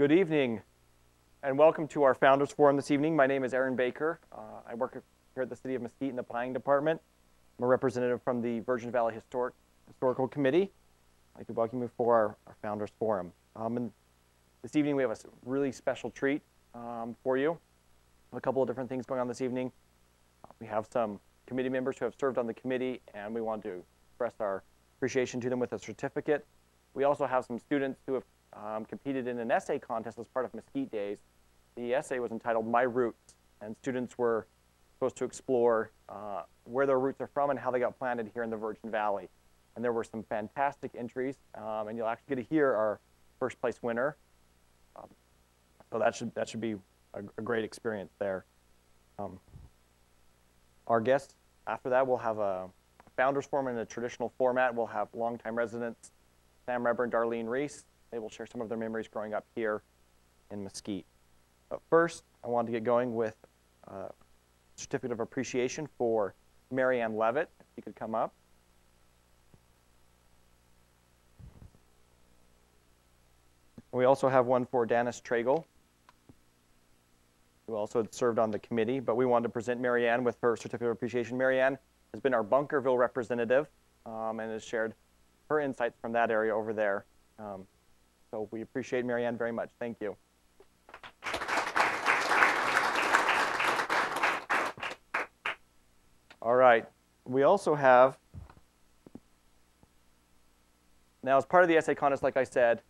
Good evening, and welcome to our Founders Forum this evening. My name is Aaron Baker. I work here at the City of Mesquite in the Planning Department. I'm a representative from the Virgin Valley Historical Committee. I'd like to welcome you for our Founders Forum. And this evening we have a really special treat for you. A couple of different things going on this evening. We have some committee members who have served on the committee, and we want to express our appreciation to them with a certificate. We also have some students who have competed in an essay contest as part of Mesquite Days. The essay was entitled My Roots, and students were supposed to explore where their roots are from and how they got planted here in the Virgin Valley. And there were some fantastic entries, and you'll actually get to hear our first place winner. So that should be a great experience there. Our guests after that will have a Founders Forum in a traditional format. We'll have longtime residents Sam Reber and Darlene Reese. They will share some of their memories growing up here in Mesquite. But first, I wanted to get going with a certificate of appreciation for Marianne Levitt. If you could come up. We also have one for Dennis Tragle, who also had served on the committee, but we wanted to present Marianne with her certificate of appreciation. Marianne has been our Bunkerville representative and has shared her insights from that area over there. So we appreciate Marianne very much. Thank you. All right. We also have, now as part of the essay contest, like I said,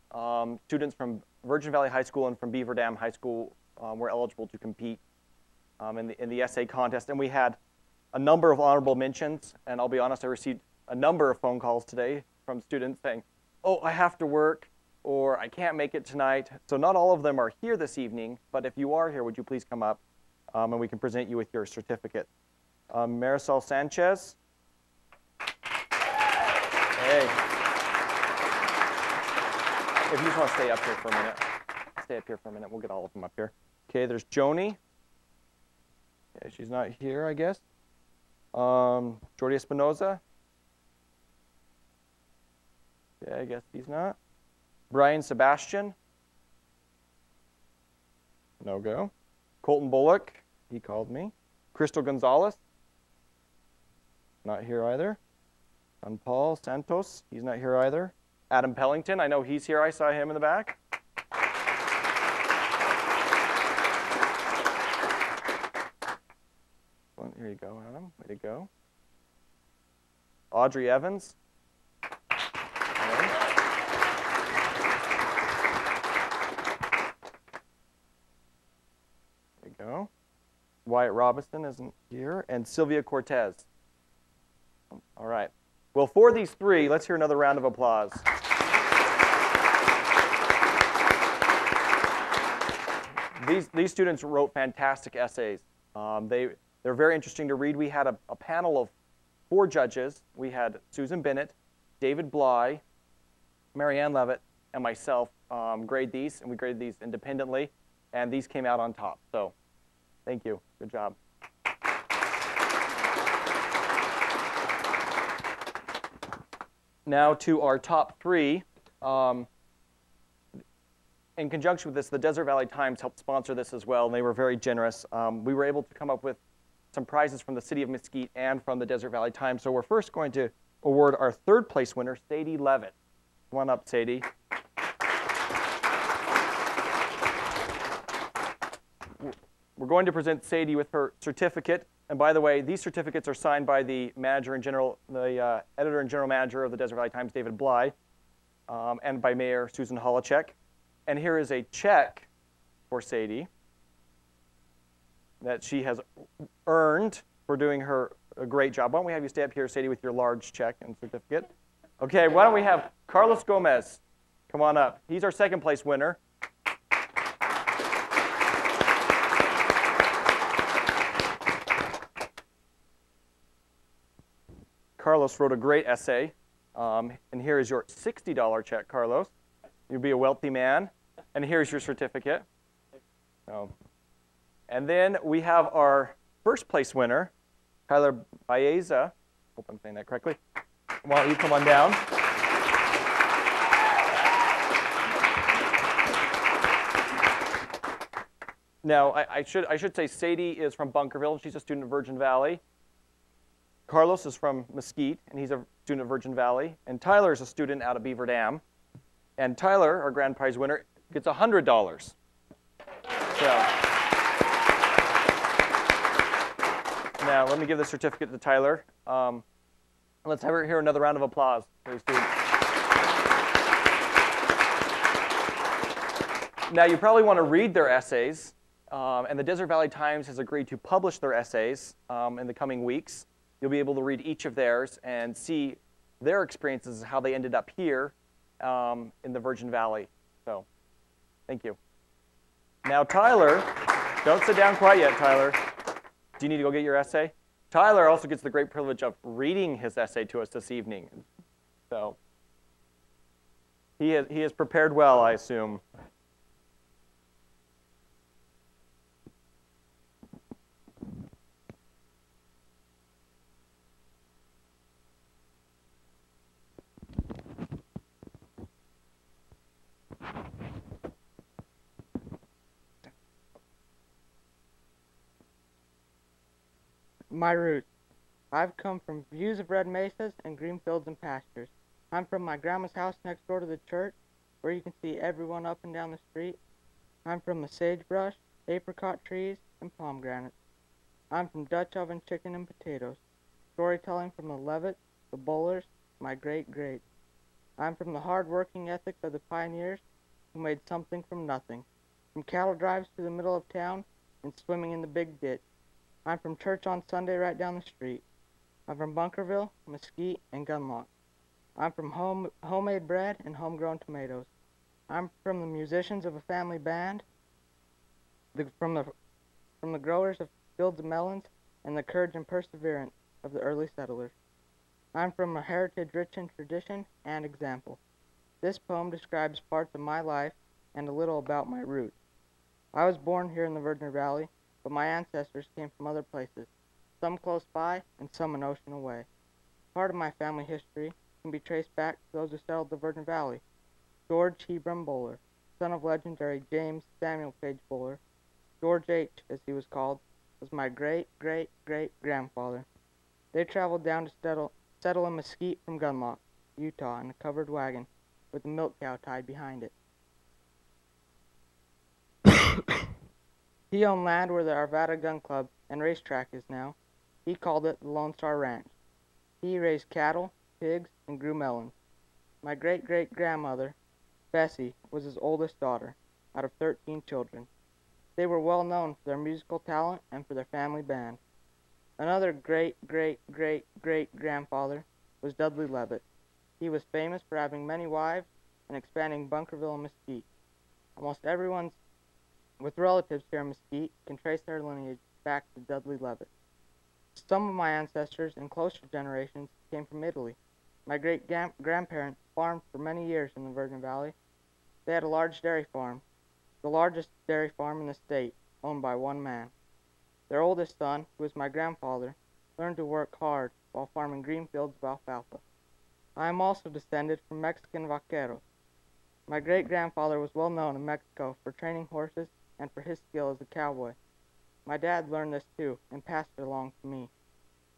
students from Virgin Valley High School and from Beaver Dam High School were eligible to compete in the essay contest. And we had a number of honorable mentions. And I'll be honest, I received a number of phone calls today from students saying, oh, I have to work, or I can't make it tonight. So not all of them are here this evening, but if you are here, would you please come up and we can present you with your certificate. Marisol Sanchez. Hey. If you just want to stay up here for a minute. Stay up here for a minute. We'll get all of them up here. Okay, there's Joni. Okay, she's not here, I guess. Jordi Espinoza. Okay, I guess he's not. Brian Sebastian. No go. Colton Bullock. He called me. Crystal Gonzalez. Not here either. John Paul Santos. He's not here either. Adam Pellington. I know he's here. I saw him in the back. Well, here you go, Adam. Way to go. Audrey Evans. Go. Wyatt Robinson isn't here, and Sylvia Cortez. All right. Well, for these three, let's hear another round of applause. These students wrote fantastic essays. They're very interesting to read. We had a panel of 4 judges. We had Susan Bennett, David Bly, Marianne Levitt, and myself grade these, and we graded these independently, and these came out on top. So thank you. Good job. Now to our top 3. In conjunction with this, the Desert Valley Times helped sponsor this as well, and they were very generous. We were able to come up with some prizes from the City of Mesquite and from the Desert Valley Times. So we're first going to award our 3rd place winner, Sadie Levitt. Come on up, Sadie. We're going to present Sadie with her certificate. And by the way, these certificates are signed by the editor and general manager of the Desert Valley Times, David Bly, and by Mayor Susan Holochek. And here is a check for Sadie that she has earned for doing a great job. Why don't we have you stay up here, Sadie, with your large check and certificate? Okay, why don't we have Carlos Gomez come on up. He's our 2nd place winner. Carlos wrote a great essay, and here is your $60 check, Carlos. You'll be a wealthy man, and here's your certificate. And then we have our 1st place winner, Tyler Baeza. Hope I'm saying that correctly. Why don't you come on down? Now, I should say Sadie is from Bunkerville. She's a student of Virgin Valley. Carlos is from Mesquite, and he's a student of Virgin Valley. And Tyler is a student out of Beaver Dam. And Tyler, our grand prize winner, gets $100. So now let me give the certificate to Tyler. Let's hear another round of applause for these students. Now, you probably want to read their essays, and the Desert Valley Times has agreed to publish their essays in the coming weeks. You'll be able to read each of theirs and see their experiences, how they ended up here in the Virgin Valley. So, thank you. Now, Tyler, don't sit down quite yet, Tyler. Do you need to go get your essay? Tyler also gets the great privilege of reading his essay to us this evening. So, he has prepared well, I assume. My roots. I've come from views of red mesas and green fields and pastures. I'm from my grandma's house next door to the church, where you can see everyone up and down the street. I'm from the sagebrush, apricot trees, and pomegranates. I'm from Dutch oven chicken and potatoes. Storytelling from the Levitts, the Bullers, my great-greats. I'm from the hard-working ethic of the pioneers who made something from nothing. From cattle drives to the middle of town and swimming in the big ditch. I'm from church on Sunday right down the street. I'm from Bunkerville, Mesquite, and Gunlock. I'm from homemade bread and homegrown tomatoes. I'm from the musicians of a family band, from the growers of fields of melons, and the courage and perseverance of the early settlers. I'm from a heritage rich in tradition and example. This poem describes parts of my life and a little about my roots. I was born here in the Virgin Valley, but my ancestors came from other places, some close by and some an ocean away. Part of my family history can be traced back to those who settled the Virgin Valley. George Hebron Buller, son of legendary James Samuel Page Buller, George H., as he was called, was my great-great-great-grandfather. They traveled down to settle in Mesquite from Gunlock, Utah, in a covered wagon with a milk cow tied behind it. He owned land where the Arvada Gun Club and racetrack is now. He called it the Lone Star Ranch. He raised cattle, pigs, and grew melons. My great-great-grandmother, Bessie, was his oldest daughter, out of 13 children. They were well known for their musical talent and for their family band. Another great-great-great-great-grandfather was Dudley Levitt. He was famous for having many wives and expanding Bunkerville and Mesquite. Almost everyone with relatives here in Mesquite can trace their lineage back to Dudley Levitt. Some of my ancestors in closer generations came from Italy. My great-grandparents farmed for many years in the Virgin Valley. They had a large dairy farm, the largest dairy farm in the state, owned by one man. Their oldest son, who was my grandfather, learned to work hard while farming green fields of alfalfa. I am also descended from Mexican vaqueros. My great-grandfather was well known in Mexico for training horses and for his skill as a cowboy. My dad learned this too and passed it along to me.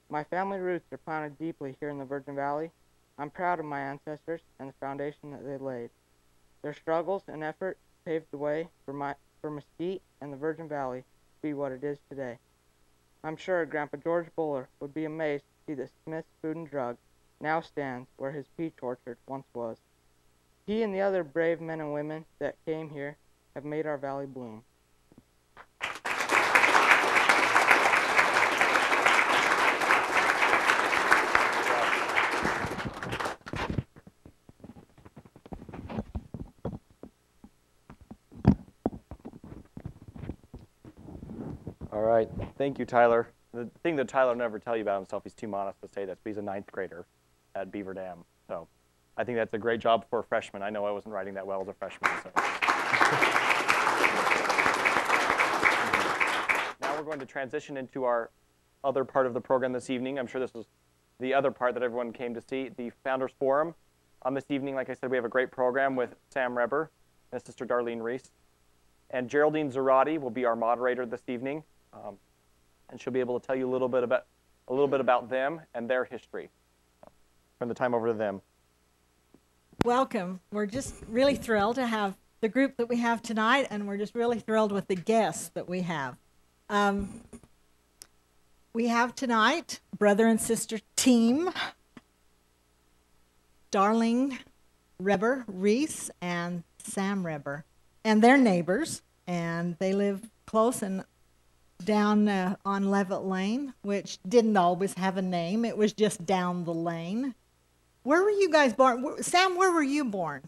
My family roots are planted deeply here in the Virgin Valley. I'm proud of my ancestors and the foundation that they laid. Their struggles and effort paved the way for Mesquite and the Virgin Valley to be what it is today. I'm sure Grandpa George Buller would be amazed to see that Smith's Food and Drug now stands where his peach orchard once was. He and the other brave men and women that came here have made our valley bloom. All right, thank you, Tyler. The thing that Tyler never tell you about himself, he's too modest to say this, but he's a 9th grader at Beaver Dam. So I think that's a great job for a freshman. I know I wasn't writing that well as a freshman. So. Now we're going to transition into our other part of the program this evening. I'm sure this was the other part that everyone came to see, the Founders Forum. This evening, like I said, we have a great program with Sam Reber and his sister Darlene Reese. And Geraldine Zarate will be our moderator this evening, and she'll be able to tell you a little bit about them and their history. Turn the time over to them. Welcome. We're just really thrilled to have the group that we have tonight, and we're just really thrilled with the guests that we have. We have tonight brother and sister team, Darlene Reese and Sam Reber, and they're neighbors, and they live close and down on Levitt Lane, which didn't always have a name. It was just down the lane. Where were you guys born? Sam, where were you born?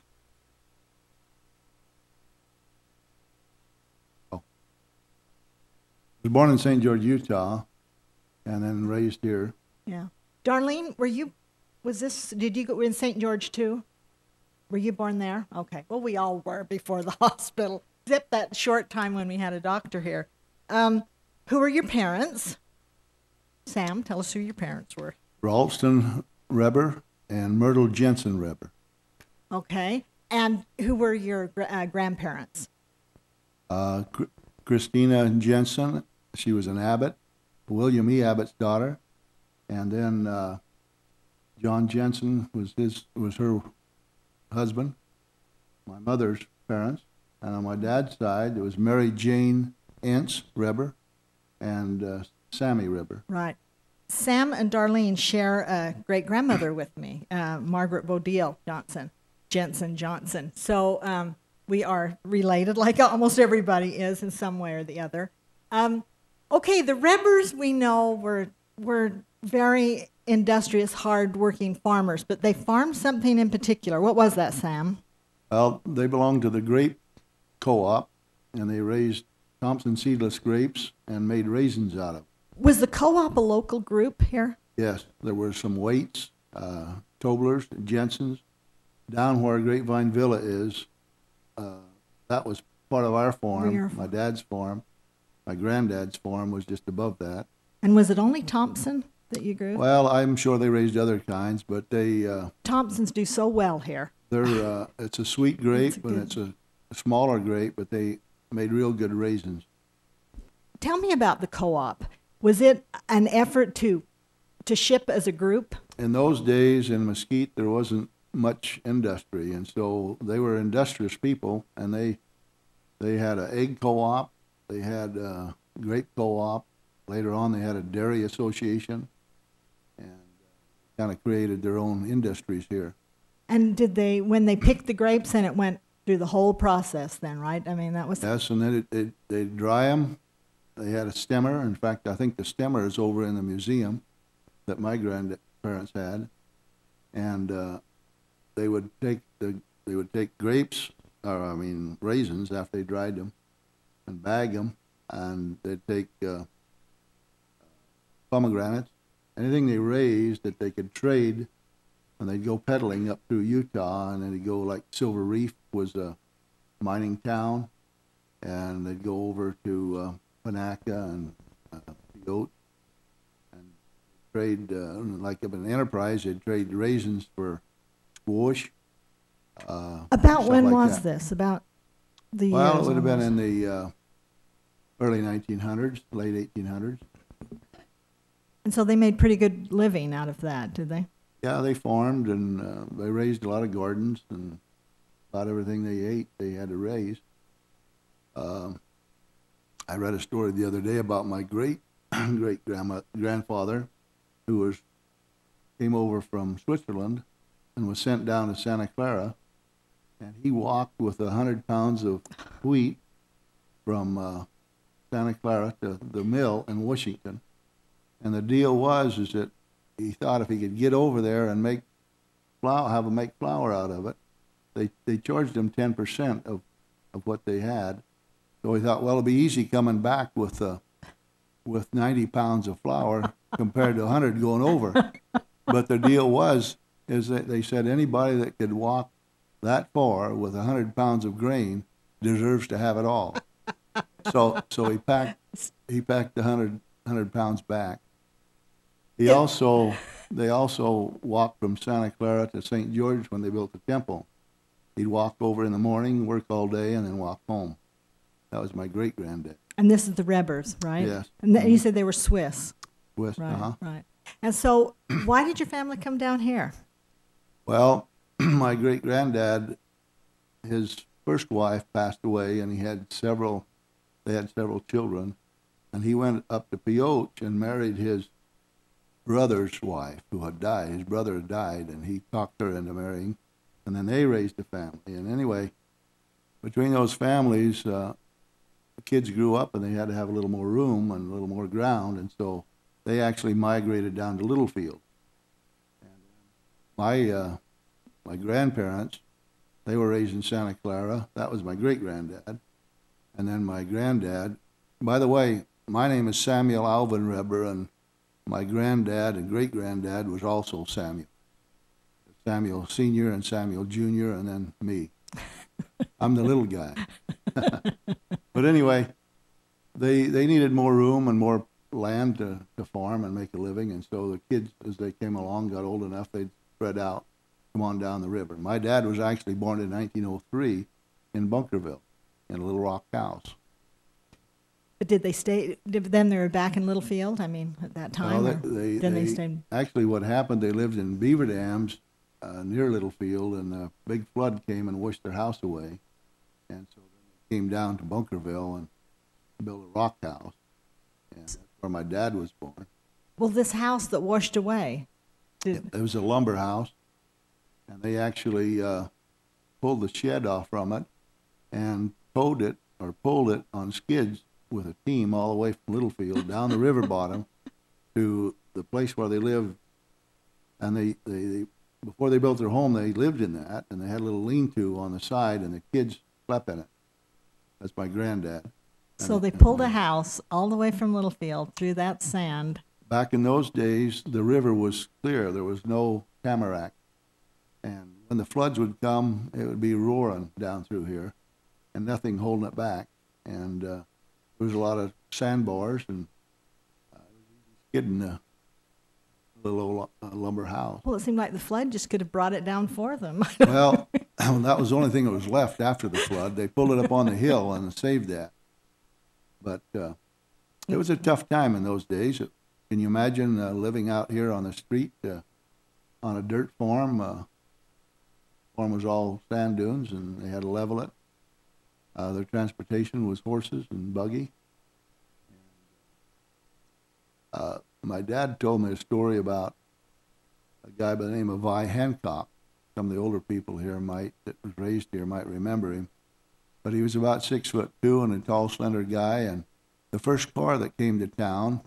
I was born in St. George, Utah, and then raised here. Yeah. Darlene, did you go in St. George too? Were you born there? Okay. Well, we all were before the hospital, except that short time when we had a doctor here. Who were your parents? Sam, tell us who your parents were. Ralston Reber and Myrtle Jensen Reber. Okay. And who were your grandparents? Christina Jensen, she was an abbot, William E. Abbott's daughter, and then John Jensen was her husband, my mother's parents, and on my dad's side it was Mary Jane Entz Reber and Sammy Reber. Right. Sam and Darlene share a great-grandmother with me, Margaret Bodile Jensen Johnson. So we are related, like almost everybody is in some way or the other. Okay, the Rebers we know were very industrious, hard-working farmers, but they farmed something in particular. What was that, Sam? Well, they belonged to the grape co-op, and they raised Thompson seedless grapes and made raisins out of them. Was the co-op a local group here? Yes, there were some Waits, Toblers, Jensens. Down where Grapevine Villa is, that was part of our farm, my dad's farm. My granddad's farm was just above that. And was it only Thompson that you grew? Well, I'm sure they raised other kinds, but they... Thompsons do so well here. It's a sweet grape, but it's a smaller grape, but they made real good raisins. Tell me about the co-op. Was it an effort to ship as a group? In those days in Mesquite, there wasn't much industry, and so they were industrious people, and they had an egg co-op, they had a grape co-op. Later on, they had a dairy association, and kind of created their own industries here. And when they picked the grapes, and it went through the whole process then, right? I mean, that was... Yes, and then they'd dry them. They had a stemmer. In fact, I think the stemmer is over in the museum that my grandparents had. And they would take grapes, raisins after they dried them, and bag them, and they'd take pomegranates, anything they raised that they could trade, and they'd go peddling up through Utah, and then they'd go, like Silver Reef was a mining town, and they'd go over to Panaca and Goat, and trade, like if an enterprise, they'd trade raisins for squash. About when was this? About the Well, it would have been in the early 1900s, late 1800s. And so they made pretty good living out of that, did they? Yeah, they farmed, and they raised a lot of gardens, and about everything they ate they had to raise. I read a story the other day about my great-grandfather who came over from Switzerland and was sent down to Santa Clara, and he walked with 100 pounds of wheat from Santa Clara to the mill in Washington. And the deal was that he thought if he could get over there and make flour out of it, they charged him 10% of what they had. So he thought, well, it'll be easy coming back with 90 pounds of flour compared to 100 going over. But the deal is that they said anybody that could walk that far with 100 pounds of grain deserves to have it all. So he packed 100 pounds back. They also walked from Santa Clara to St. George when they built the temple. He'd walk over in the morning, work all day, and then walk home. That was my great-granddad. And this is the Rebers, right? Yes. And you said they were Swiss. West, Right, right. And so why did your family come down here? Well, my great-granddad, his first wife passed away, and they had several children, and he went up to Pioche and married his brother's wife, who had died. His brother had died, and he talked her into marrying, and then they raised a family. And anyway, between those families, the kids grew up, and they had to have a little more room and a little more ground, and so they actually migrated down to Littlefield. And my grandparents, they were raised in Santa Clara. That was my great-granddad. And then my granddad, by the way, my name is Samuel Alvin Reber, and my granddad and great-granddad was also Samuel. Samuel Sr. and Samuel Jr., and then me. I'm the little guy. But anyway, they needed more room and more land to farm and make a living, and so the kids, as they came along, got old enough, they'd spread out, come on down the river. My dad was actually born in 1903 in Bunkerville, in a little rock house. But did they stay, then they were back in Littlefield, I mean, at that time? Well, they stayed. Actually, what happened, they lived in beaver dams near Littlefield, and a big flood came and washed their house away. And so then they came down to Bunkerville and built a rock house. And that's where my dad was born. Well, this house that washed away. It was a lumber house, and they actually pulled the shed off from it and pulled it on skids with a team all the way from Littlefield down the river bottom to the place where they lived. And they before they built their home, they lived in that, and they had a little lean-to on the side, and the kids slept in it. That's my granddad. So they pulled a house all the way from Littlefield through that sand. Back in those days, the river was clear. There was no tamarack. And when the floods would come, it would be roaring down through here and nothing holding it back. And there was a lot of sandbars and skidding a little old lumber house. Well, it seemed like the flood just could have brought it down for them. Well, that was the only thing that was left after the flood. They pulled it up on the hill and saved that. But it was a tough time in those days. Can you imagine living out here on the street on a dirt farm? Farm was all sand dunes, and they had to level it. Their transportation was horses and buggy. My dad told me a story about a guy by the name of Vi Hancock. Some of the older people here that was raised here might remember him. But he was about 6'2" and a tall, slender guy. And the first car that came to town,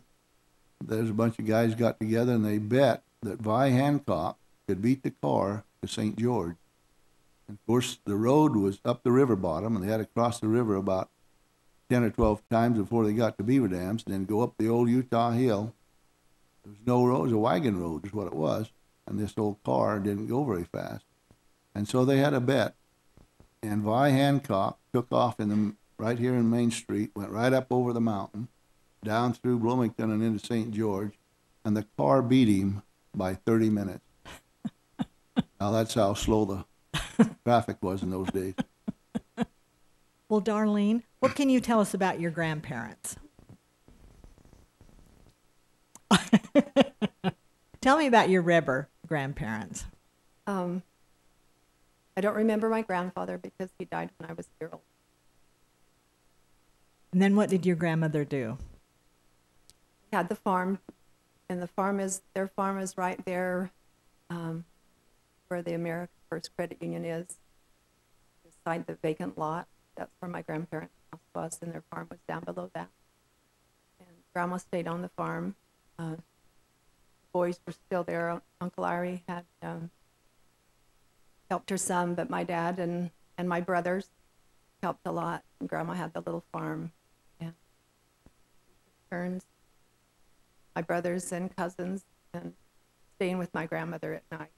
there's a bunch of guys got together and they bet that Vi Hancock could beat the car to St. George. And of course, the road was up the river bottom, and they had to cross the river about 10 or 12 times before they got to Beaver Dams, and then go up the old Utah Hill. There was no road, it was a wagon road is what it was, and this old car didn't go very fast. And so they had a bet, and Vi Hancock took off right here in Main Street, went right up over the mountain, down through Bloomington and into St. George, and the car beat him by 30 minutes. Now that's how slow the traffic was in those days. Well, Darlene, what can you tell us about your grandparents? Tell me about your Reber grandparents. I don't remember my grandfather because he died when I was a year old. And then what did your grandmother do? He had the farm, and their farm is right there where the American First Credit Union is, beside the vacant lot. That's where my grandparents' house was, and their farm was down below that. And Grandma stayed on the farm. The boys were still there. Uncle Ari had helped her some, but my dad and my brothers helped a lot. And Grandma had the little farm. And turns, my brothers and cousins, and staying with my grandmother at night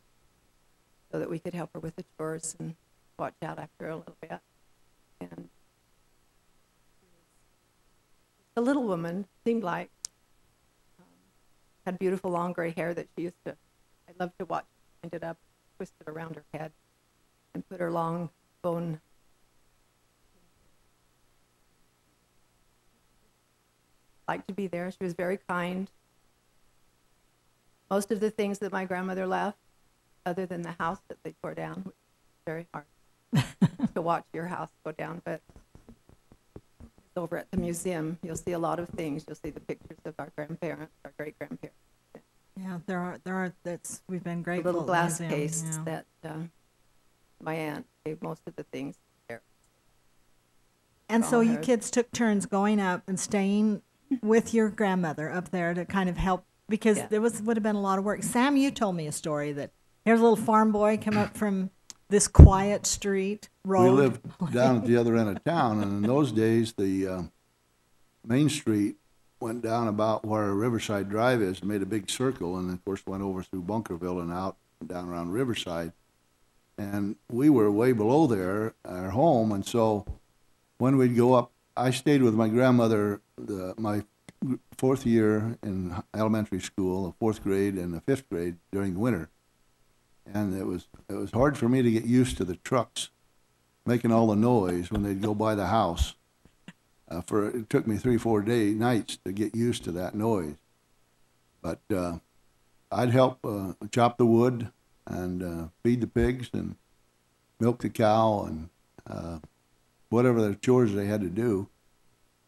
so that we could help her with the chores and watch out after her a little bit. And the little woman seemed like had beautiful long gray hair that she used to, I loved to watch, wind it up, twist it around her head, and put her long bone liked to be there. She was very kind. Most of the things that my grandmother left, other than the house that they tore down, which was very hard to watch your house go down, but over at the museum, you'll see a lot of things. You'll see the pictures of our grandparents, our great-grandparents. Yeah, there are, we've been The grateful. little at the glass museum, case yeah. that my aunt gave most of the things there. And so all you hers. kids took turns going up and staying with your grandmother up there to kind of help, because Yeah. there would have been a lot of work. Sam, you told me a story that here's a little farm boy come up from this quiet street road. We lived down at the other end of town, and in those days, the Main Street went down about where Riverside Drive is and made a big circle, and of course went over through Bunkerville and out and down around Riverside. And we were way below there, our home, and so when we'd go up, I stayed with my grandmother my fourth year in elementary school, the fourth grade and the fifth grade during the winter. And it was hard for me to get used to the trucks making all the noise when they'd go by the house. It took me 3-4 nights to get used to that noise. But I'd help chop the wood and feed the pigs and milk the cow and whatever the chores they had to do.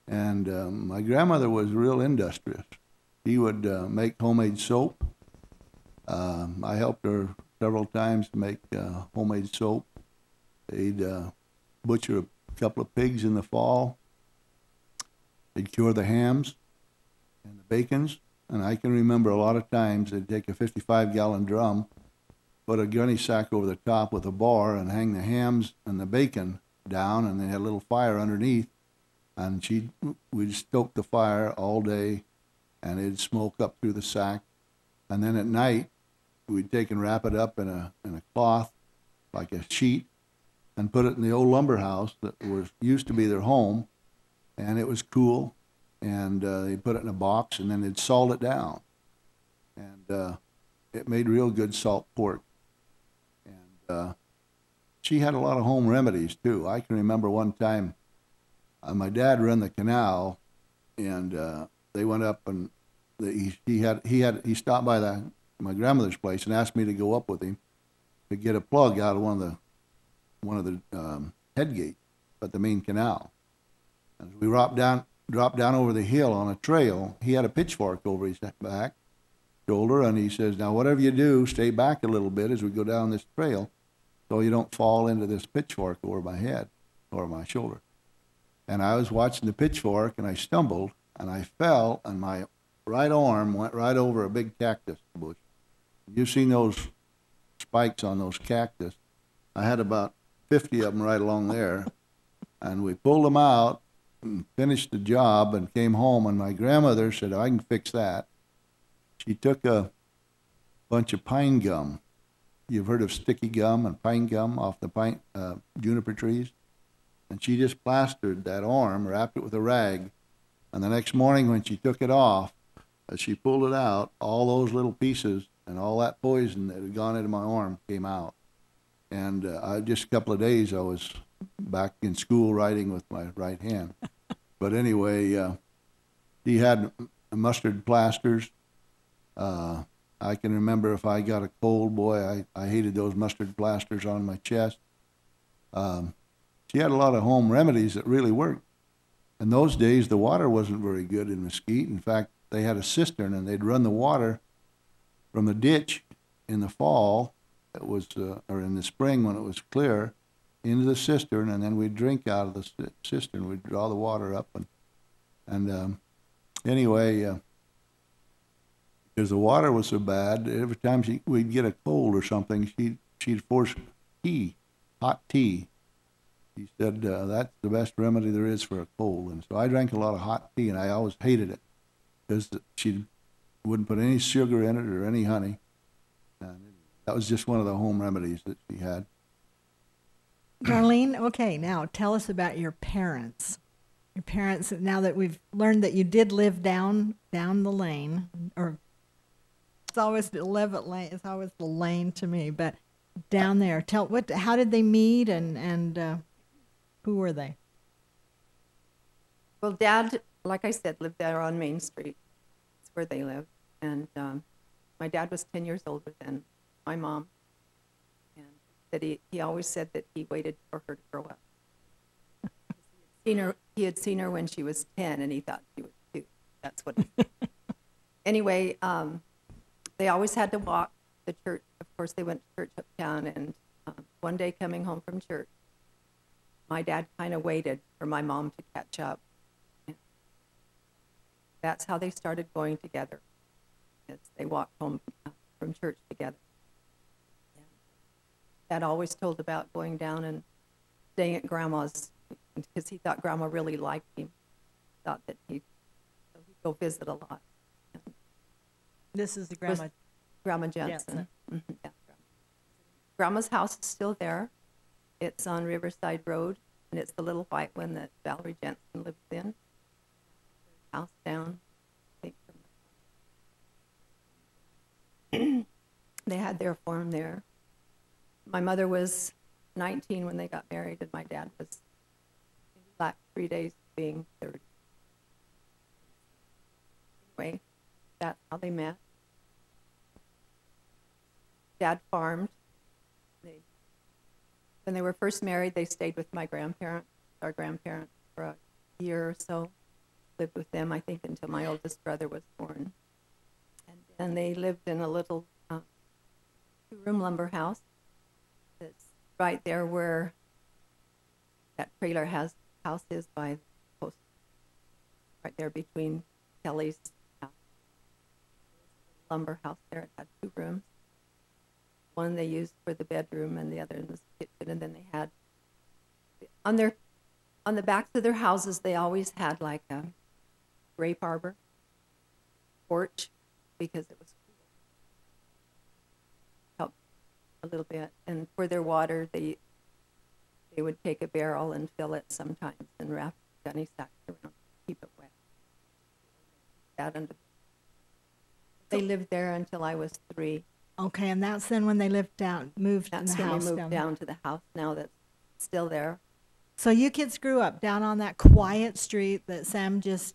And my grandmother was real industrious. She would make homemade soap. I helped her several times to make homemade soap. They'd butcher a couple of pigs in the fall. They'd cure the hams and the bacons. And I can remember a lot of times they'd take a 55-gallon drum, put a gunny sack over the top with a bar, and hang the hams and the bacon down, and they had a little fire underneath. And we'd stoke the fire all day, and it'd smoke up through the sack. And then at night, we'd take and wrap it up in a cloth, like a sheet, and put it in the old lumber house that used to be their home, and it was cool. And they'd put it in a box, and then they'd salt it down, and it made real good salt pork. And she had a lot of home remedies too. I can remember one time, my dad ran the canal, and they went up, and he stopped by my grandmother's place and asked me to go up with him to get a plug out of one of the head gates at the main canal. As we dropped down over the hill on a trail, he had a pitchfork over his back shoulder, and he says, "Now whatever you do, stay back a little bit as we go down this trail, so you don't fall into this pitchfork over my head or my shoulder." And I was watching the pitchfork, and I stumbled, and I fell, and my right arm went right over a big cactus bush. You've seen those spikes on those cactus. I had about 50 of them right along there, and we pulled them out and finished the job and came home, and my grandmother said, "I can fix that." She took a bunch of pine gum. You've heard of sticky gum and pine gum off the juniper trees? And she just plastered that arm, wrapped it with a rag, and the next morning when she took it off, as she pulled it out, all those little pieces and all that poison that had gone into my arm came out. And just a couple of days, I was back in school writing with my right hand. But anyway, he had mustard plasters. I can remember if I got a cold, boy, I hated those mustard plasters on my chest. She had a lot of home remedies that really worked. In those days, the water wasn't very good in Mesquite. In fact, they had a cistern, and they'd run the water from the ditch in the fall, or in the spring when it was clear, into the cistern, and then we'd drink out of the cistern. We'd draw the water up, and anyway, because the water was so bad, every time we'd get a cold or something, she'd force hot tea. She said, "That's the best remedy there is for a cold." And so I drank a lot of hot tea, and I always hated it because she wouldn't put any sugar in it or any honey. And that was just one of the home remedies that she had. Darlene, okay, now tell us about your parents. Your parents, now that we've learned that you did live down the lane, or it's always the lane. It's always the lane to me, but down there. How did they meet, and who were they? Well, Dad like I said, lived there on Main Street. That's where they lived. And my dad was 10 years older than my mom. And that he always said that he waited for her to grow up. He had seen her when she was 10, and he thought she was 2. That's what he said. Anyway, they always had to walk to church. Of course, they went to church uptown, and one day coming home from church, my dad kind of waited for my mom to catch up. And that's how they started going together. They walked home from church together. And Dad always told about going down and staying at Grandma's, because he thought Grandma really liked him. Thought that he'd go visit a lot. This is the grandma. Grandma Jensen. Mm-hmm. Yeah, Grandma's house is still there. It's on Riverside Road, and it's the little white one that Valerie Jensen lives in. House down. I think they had their farm there. My mother was 19 when they got married, and my dad was like 3 days being 30. Anyway, that's how they met. Dad farmed. When they were first married, they stayed with my grandparents, our grandparents, for a year or so. Lived with them, I think, until my oldest brother was born. And then they lived in a little 2-room lumber house that's right there where that trailer house is by the post, right there between Kelly's house. Lumber house there. It had 2 rooms. One they used for the bedroom, and the other in the kitchen. And then they had on the backs of their houses, they always had like a grape arbor porch, because it was cool. Helped a little bit. And for their water, they would take a barrel and fill it sometimes and wrap gunny sacks around to keep it wet. That under. They lived there until I was 3. Okay, and that's then when they moved in the house. That's when we moved down to the house now that's still there. So you kids grew up down on that quiet street that Sam just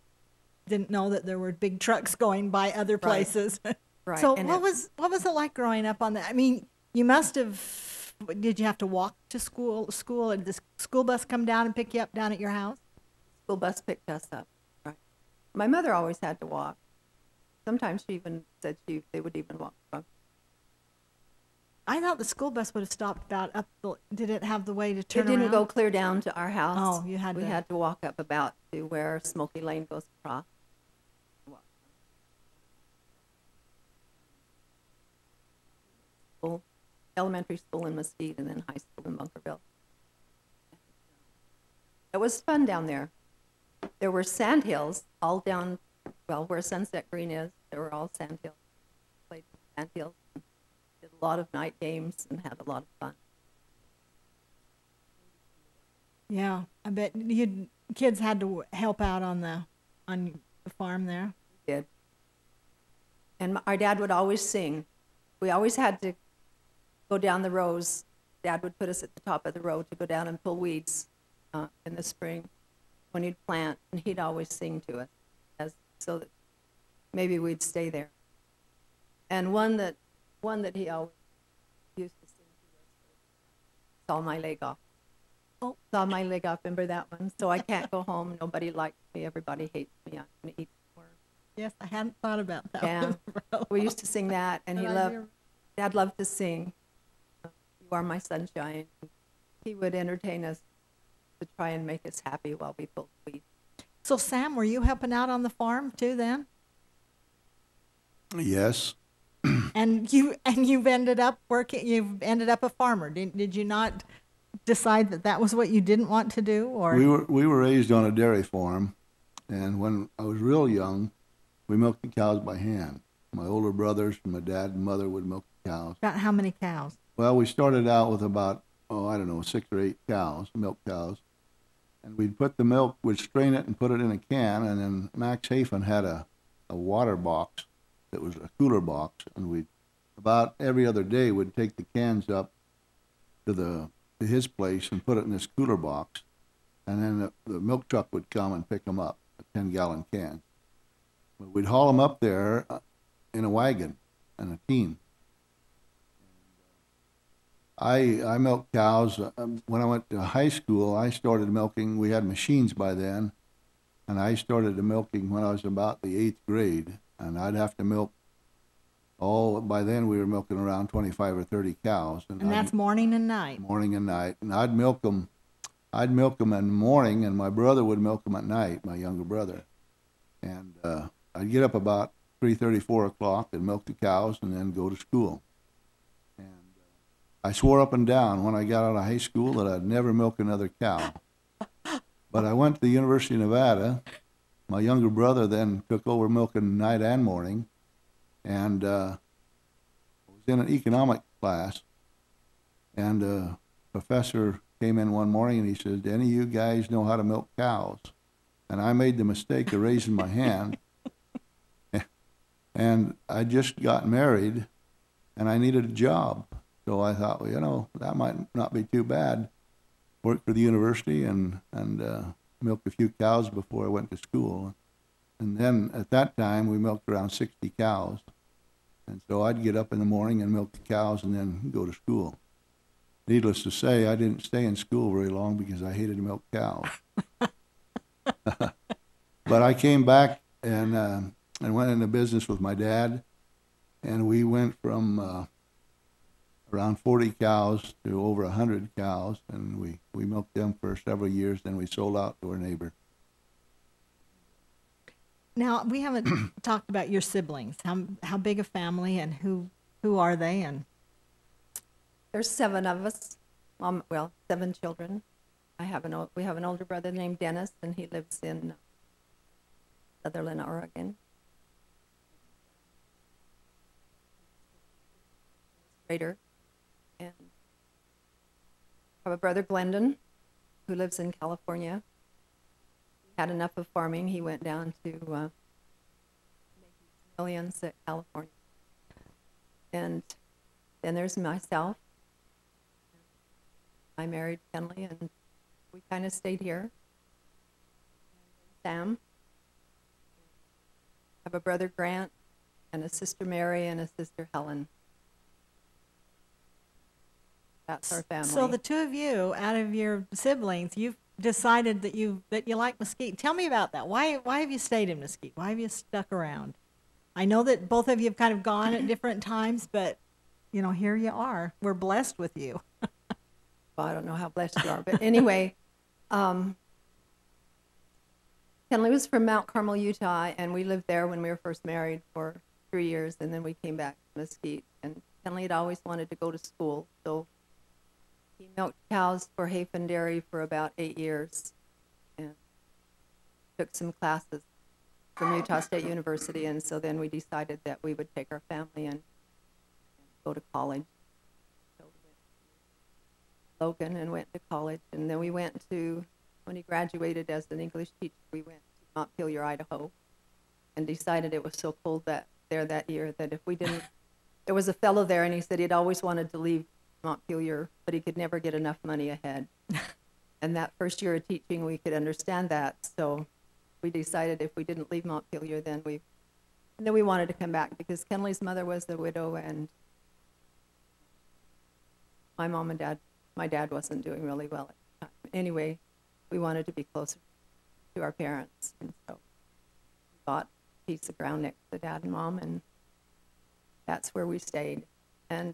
didn't know that there were big trucks going by other places. Right. So And what was it like growing up on that? I mean, you must have. Did you have to walk to school? Did the school bus come down and pick you up down at your house? School bus picked us up. Right. My mother always had to walk. Sometimes she even said they would even walk. I thought the school bus would have stopped about up. Did it have the way to turn around? It didn't go clear down to our house. Oh, we had to walk up about to where Smoky Lane goes across. Elementary school in Mesquite, and then high school in Bunkerville. It was fun down there. There were sand hills all down, where Sunset Green is. There were all sand hills. Played sand hills. Did a lot of night games and had a lot of fun. Yeah, I bet you kids had to help out on the farm there. We did. And our dad would always sing. We always had to go down the rows. Dad would put us at the top of the row to go down and pull weeds in the spring when he'd plant, and he'd always sing to us, so that maybe we'd stay there. And one that he always used to sing to us was "Saw My Leg Off." Oh, saw my leg off. Remember that one? So I can't go home. Nobody likes me. Everybody hates me. I'm gonna eat more. Yes, I hadn't thought about that. Yeah, we used to sing that, and Dad loved to sing. "You Are My Sunshine." He would entertain us to try and make us happy while we pulled weeds. So Sam, were you helping out on the farm too then? Yes. And you've ended up working. You've ended up a farmer. Did you not decide that was what you didn't want to do, or? We were raised on a dairy farm, and when I was real young, we milked the cows by hand. My older brothers, my dad and mother would milk the cows. About how many cows? Well, we started out with about 6 or 8 cows, milk cows, and we'd put the milk, we'd strain it and put it in a can, and then Max Hafen had a water box that was a cooler box, and we'd about every other day we'd take the cans up to his place and put it in this cooler box, and then the milk truck would come and pick them up at 10-gallon cans. But we'd haul them up there in a wagon and a team. I milked cows. When I went to high school, I started milking. We had machines by then, and I started milking when I was about the 8th grade. And I'd have to milk by then we were milking around 25 or 30 cows. And that's morning and night. Morning and night. And I'd milk them in the morning, and my brother would milk them at night, my younger brother. And I'd get up about 3:30, 4 o'clock and milk the cows and then go to school. I swore up and down when I got out of high school that I'd never milk another cow. But I went to the University of Nevada. My younger brother then took over milking night and morning. And I was in an economic class. And a professor came in one morning and he said, "Do any of you guys know how to milk cows?" And I made the mistake of raising my hand. And I just got married and I needed a job. So I thought, well, that might not be too bad. Work for the university and milk a few cows before I went to school. And then at that time, we milked around 60 cows. And so I'd get up in the morning and milk the cows and then go to school. Needless to say, I didn't stay in school very long because I hated to milk cows. But I came back and went into business with my dad. And we went from around 40 cows to over 100 cows, and we milked them for several years, then we sold out to our neighbor. Now, we haven't talked about your siblings. How big a family, and who are they? And There's 7 of us. 7 children. We have an older brother named Dennis, and he lives in Sutherland, Oregon. Reber. And I have a brother, Glendon, who lives in California. He had enough of farming. He went down to make millions at California. And then there's myself. I married Kenley, and we kind of stayed here. And Sam. I have a brother, Grant, and a sister, Mary, and a sister, Helen. That's our family. So the two of you, out of your siblings, you've decided that you like Mesquite. Tell me about that. Why have you stayed in Mesquite? Why have you stuck around? I know that both of you have kind of gone at different times, but here you are. We're blessed with you. Well, I don't know how blessed you are, but anyway, Kenley was from Mount Carmel, Utah, and we lived there when we were first married for 3 years, and then we came back to Mesquite. And Kenley had always wanted to go to school, so he milked cows for Hafen Dairy for about 8 years and took some classes from Utah State University. And so then we decided that we would take our family and go to college. So we went to Logan and went to college. And then we went to, when he graduated as an English teacher, we went to Montpelier, Idaho, and decided it was so cold that year that if we didn't, there was a fellow there and he said he'd always wanted to leave Montpelier, but he could never get enough money ahead. And that first year of teaching, we could understand that. So we decided if we didn't leave Montpelier, then we wanted to come back because Kenley's mother was a widow, and my mom and dad, my dad wasn't doing really well at the time. Anyway, we wanted to be closer to our parents, and so we bought a piece of ground next to Dad and Mom, and that's where we stayed. And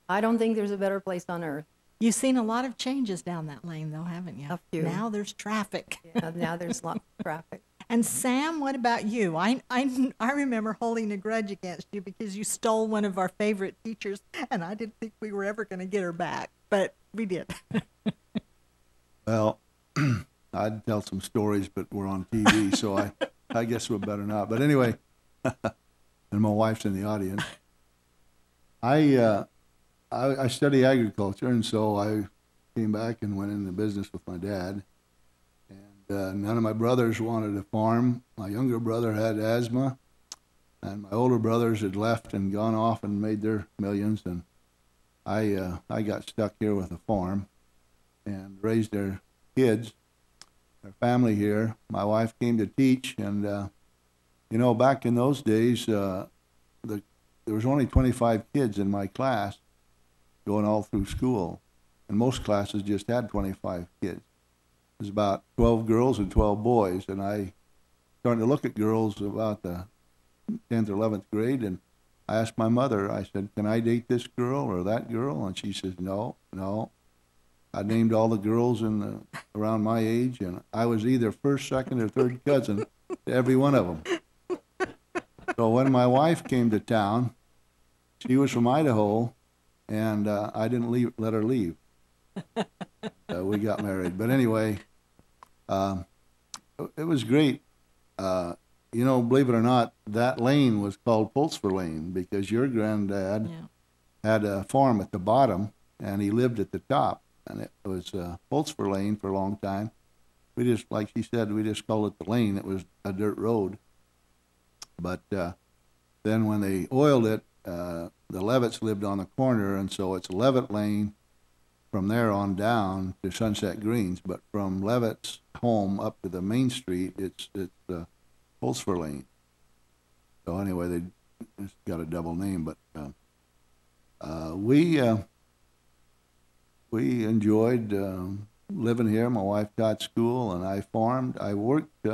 I don't think there's a better place on earth. You've seen a lot of changes down that lane, though, haven't you? A few. Now there's traffic. Yeah, now there's lots of traffic. And Sam, what about you? I remember holding a grudge against you because you stole one of our favorite teachers, and I didn't think we were ever going to get her back, but we did. Well, I'd tell some stories, but we're on TV, so I guess we better not. But anyway, and my wife's in the audience. I study agriculture, and so I came back and went into business with my dad. And none of my brothers wanted to farm. My younger brother had asthma, and my older brothers had left and gone off and made their millions. And I got stuck here with a farm and raised their kids. our family here. My wife came to teach, and you know, back in those days, there was only 25 kids in my class going all through school, and most classes just had 25 kids. It was about 12 girls and 12 boys, and I started to look at girls about the 10th or 11th grade, and I asked my mother, I said, can I date this girl or that girl? And she says, no, no. I named all the girls around my age, and I was either first, second, or third cousin to every one of them. So when my wife came to town, she was from Idaho, and I didn't let her leave. We got married. But anyway, it was great. You know, believe it or not, that lane was called Pulsfer Lane because your granddad had a farm at the bottom, and he lived at the top. And it was Pulsfer Lane for a long time. We just, like she said, we just called it the lane. It was a dirt road. But then when they oiled it, the Levitts lived on the corner, and so it's Levitt Lane from there on down to Sunset Greens. But from Levitt's home up to the main street, it's Pulsfer Lane. So anyway, they just got a double name. But we enjoyed living here. My wife taught school, and I farmed. I worked.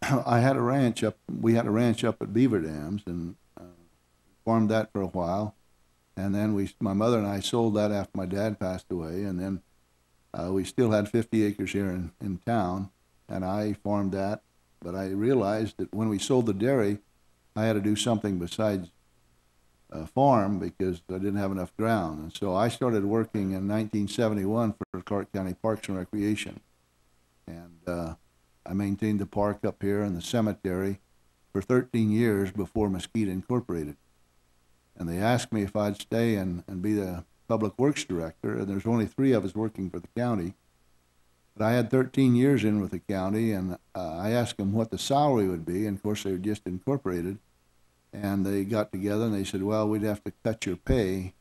I had a ranch up. We had a ranch up at Beaver Dams, and farmed that for a while. And then my mother and I sold that after my dad passed away. And then we still had 50 acres here in town, and I farmed that. But I realized that when we sold the dairy, I had to do something besides farm because I didn't have enough ground. And so I started working in 1971 for Clark County Parks and Recreation. And I maintained the park up here and the cemetery for 13 years before Mesquite Incorporated. And they asked me if I'd stay and be the public works director, and there's only 3 of us working for the county. But I had 13 years in with the county, and I asked them what the salary would be, and of course they were just incorporated. And they got together and they said, well, we'd have to cut your pay.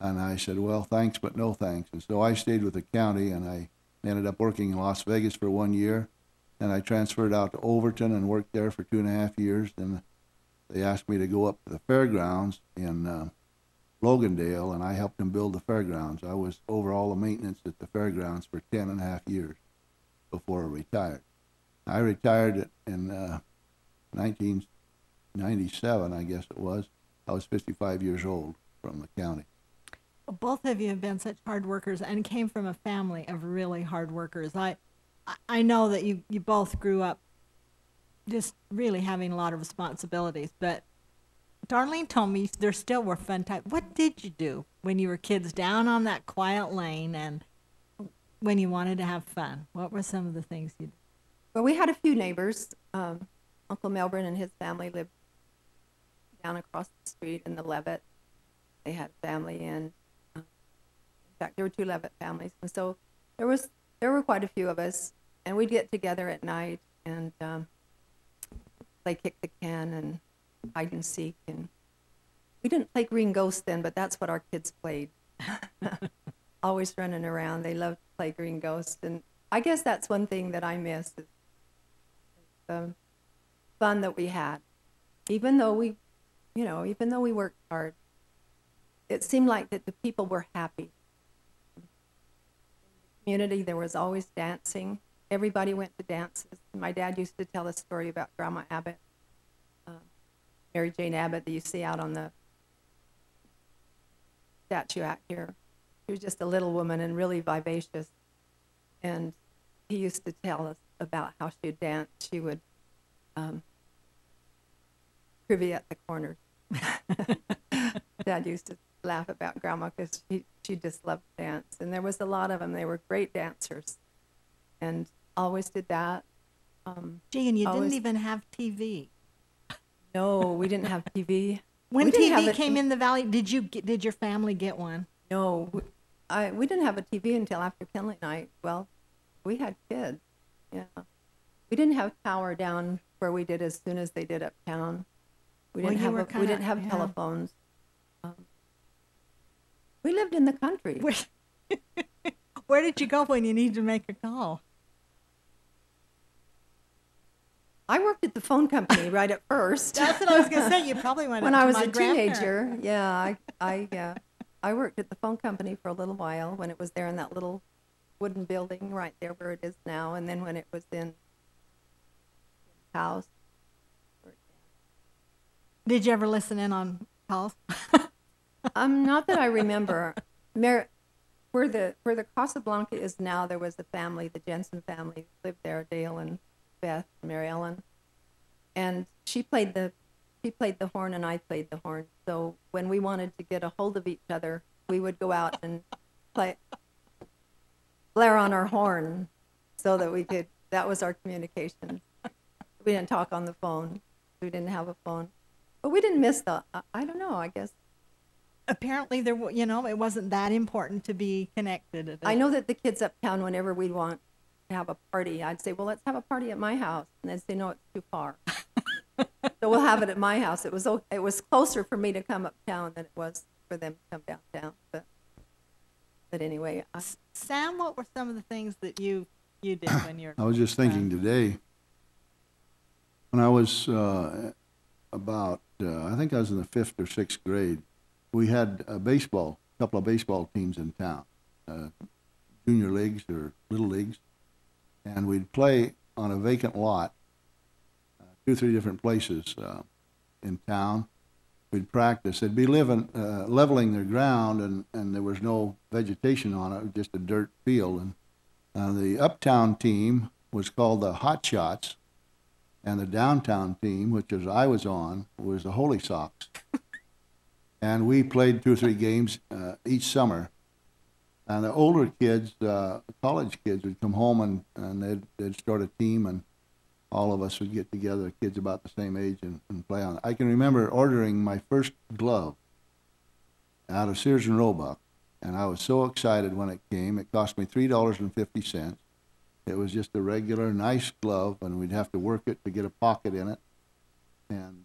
And I said, well, thanks, but no thanks. And so I stayed with the county, and I ended up working in Las Vegas for 1 year. Then I transferred out to Overton and worked there for 2.5 years. Then they asked me to go up to the fairgrounds in Logandale, and I helped them build the fairgrounds. I was over all the maintenance at the fairgrounds for 10.5 years before I retired. I retired in 1997, I guess it was. I was 55 years old from the county. Well, both of you have been such hard workers and came from a family of really hard workers. I know that you both grew up just really having a lot of responsibilities, but Darlene told me there still were fun times. What did you do when you were kids down on that quiet lane and when you wanted to have fun? What were some of the things you did? Well, we had a few neighbors. Uncle Melbourne and his family lived down across the street in the Levitt. They had a family in fact, there were 2 Levitt families. And so there were quite a few of us, and we'd get together at night and play kick the can and hide and seek. And we didn't play Green Ghost then, but that's what our kids played. Always running around. They loved to play Green Ghost. And I guess that's one thing that I miss is the fun that we had. Even though we worked hard, it seemed like that the people were happy. In the community, there was always dancing. Everybody went to dances. My dad used to tell a story about Grandma Abbott, Mary Jane Abbott, that you see out on the statue out here. She was just a little woman and really vivacious. And he used to tell us about how she would dance. She would trivia at the corners. Dad used to laugh about Grandma because she just loved to dance. And there was a lot of them. They were great dancers and always did that. Gee, and you didn't even have TV. No, we didn't have TV. When TV came in the valley, did your family get one? No, we didn't have a TV until after Kinley night. Well, we had kids. Yeah, we didn't have power down where we did as soon as they did uptown. We didn't have telephones. We lived in the country. Where did you go when you needed to make a call? I worked at the phone company right at first. That's what I was going to say. You probably went When up I to was my a grandparents. teenager. Yeah, I worked at the phone company for a little while when it was there in that little wooden building right there where it is now, and then when it was in house. Did you ever listen in on calls? Not that I remember. Where the Casablanca is now, there was a family, the Jensen family, lived there, Dale and Beth, Mary Ellen, and she played the horn and I played the horn. So when we wanted to get a hold of each other, we would go out and blare on our horn, so that we could. That was our communication. We didn't talk on the phone. We didn't have a phone, but we didn't miss the. I don't know. I guess. Apparently, it wasn't that important to be connected. I know that the kids uptown, whenever we'd want to have a party, I'd say, well, let's have a party at my house. And they'd say, no, it's too far. So we'll have it at my house. It was closer for me to come uptown than it was for them to come downtown. But anyway. Sam, what were some of the things that you did when you're... I was just thinking today, when I was I think I was in the 5th or 6th grade, we had a couple of baseball teams in town, junior leagues or little leagues, and we'd play on a vacant lot, 2 or 3 different places in town. We'd practice. They'd be leveling their ground, and there was no vegetation on it, just a dirt field. And the uptown team was called the Hot Shots, and the downtown team, which I was on, was the Holy Sox. And we played 2 or 3 games each summer. And the older kids, college kids, would come home and they'd start a team, and all of us would get together, kids about the same age, and play on it. I can remember ordering my first glove out of Sears and Roebuck, and I was so excited when it came. It cost me $3.50. It was just a regular, nice glove, and we'd have to work it to get a pocket in it. And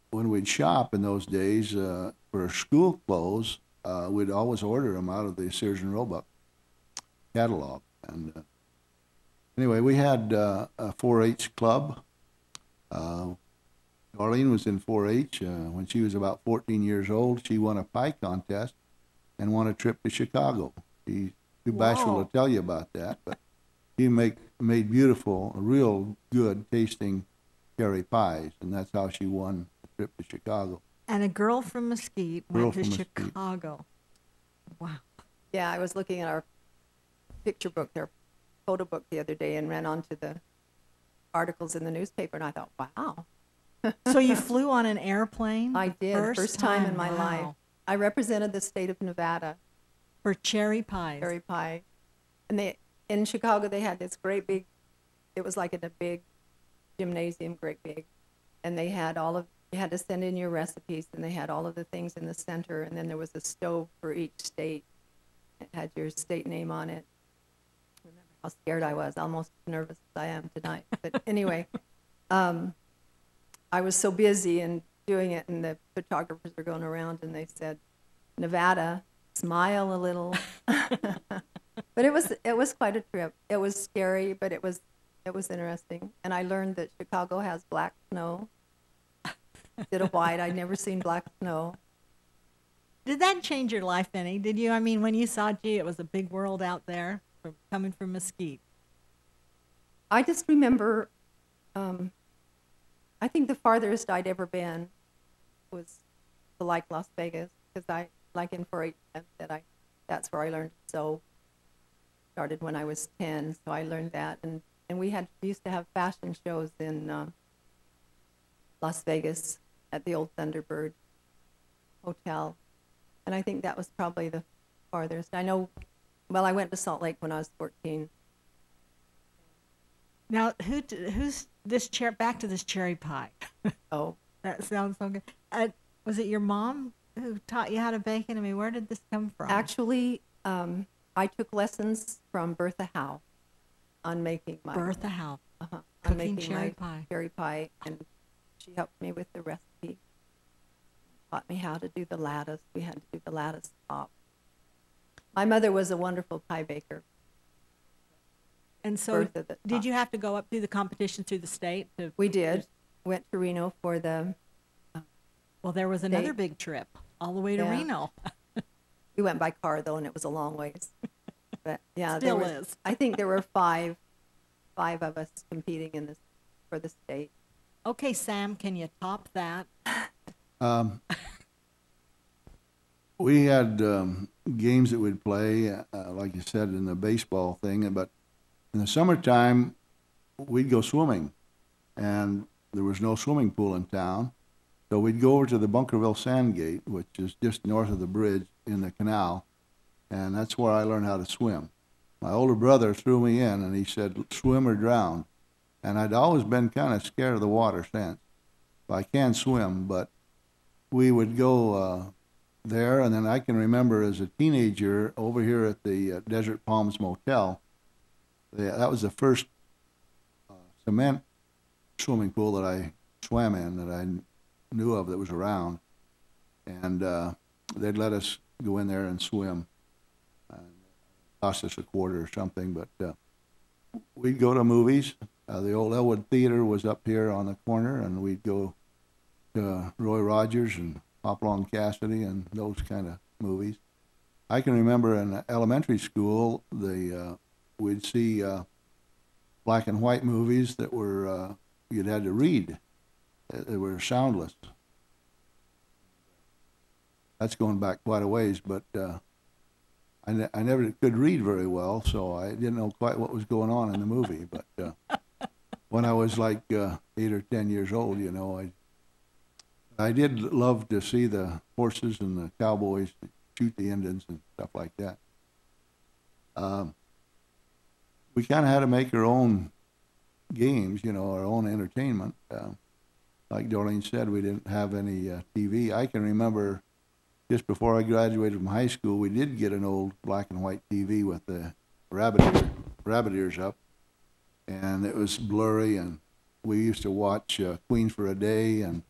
when we'd shop in those days for school clothes, we'd always order them out of the Sears and Roebuck catalog. And anyway, we had a 4-H club. Darlene was in 4-H. When she was about 14 years old, she won a pie contest and won a trip to Chicago. She's too bashful to tell you about that, but she made beautiful, real good tasting cherry pies, and that's how she won the trip to Chicago. And a girl from Mesquite went to Chicago. Wow. Yeah, I was looking at our picture book, their photo book the other day, and ran onto the articles in the newspaper, and I thought, wow. So you flew on an airplane? I did, first time in my life. I represented the state of Nevada. For cherry pies. Cherry pie. And in Chicago, they had this great big, it was like in a big gymnasium, great big. And they had you had to send in your recipes, and they had all of the things in the center, and then there was a stove for each state. It had your state name on it. Remember how scared I was, almost as nervous as I am tonight. But anyway, I was so busy and doing it, and the photographers were going around, and they said, Nevada, smile a little. But it was quite a trip. It was scary, but it was interesting. And I learned that Chicago has black snow instead of white. I'd never seen black snow. Did that change your life any? Did you? I mean, when you saw, gee, it was a big world out there coming from Mesquite. I just remember, I think the farthest I'd ever been was to like Las Vegas, because I, like in 4-H, that's where I learned to sew. Started when I was 10, so I learned that. And we used to have fashion shows in Las Vegas at the old Thunderbird Hotel. And I think that was probably the farthest. I know, well, I went to Salt Lake when I was 14. Now, who's this back to this cherry pie? Oh. That sounds so good. Was it your mom who taught you how to bake it? I mean, where did this come from? Actually, I took lessons from Bertha Howe on making my... Bertha Howe. On making cherry pie, and she helped me with the recipe. Taught me how to do the lattice. We had to do the lattice top. My mother was a wonderful pie baker. And so, Birth at the did top. you have to go up through the competition through the state? We did. Went to Reno for the. Well, there was another State. big trip all the way to Yeah. Reno. We went by car though, and it was a long ways. But yeah, Still there was. is. I think there were five of us competing in this for the state. Okay, Sam, can you top that? We had games that we'd play, like you said, in the baseball thing. But in the summertime, we'd go swimming, and there was no swimming pool in town. So we'd go over to the Bunkerville Sandgate, which is just north of the bridge in the canal, and that's where I learned how to swim. My older brother threw me in, and he said, swim or drown. And I'd always been kind of scared of the water since. I can swim, but we would go there, and then I can remember as a teenager over here at the Desert Palms Motel, that was the first cement swimming pool that I swam in, that I knew of that was around. And they'd let us go in there and swim. Cost us a quarter or something, but we'd go to movies. The old Elwood Theater was up here on the corner, and we'd go to Roy Rogers and Hopalong Cassidy and those kind of movies. I can remember in elementary school, we'd see black and white movies that were you'd had to read. They were soundless. That's going back quite a ways, but I never could read very well, so I didn't know quite what was going on in the movie. But when I was like 8 or 10 years old, you know, I did love to see the horses and the cowboys shoot the Indians and stuff like that. We kind of had to make our own games, you know, our own entertainment. Like Darlene said, we didn't have any TV. I can remember just before I graduated from high school, we did get an old black and white TV with the rabbit ears up, and it was blurry, and we used to watch Queens for a Day and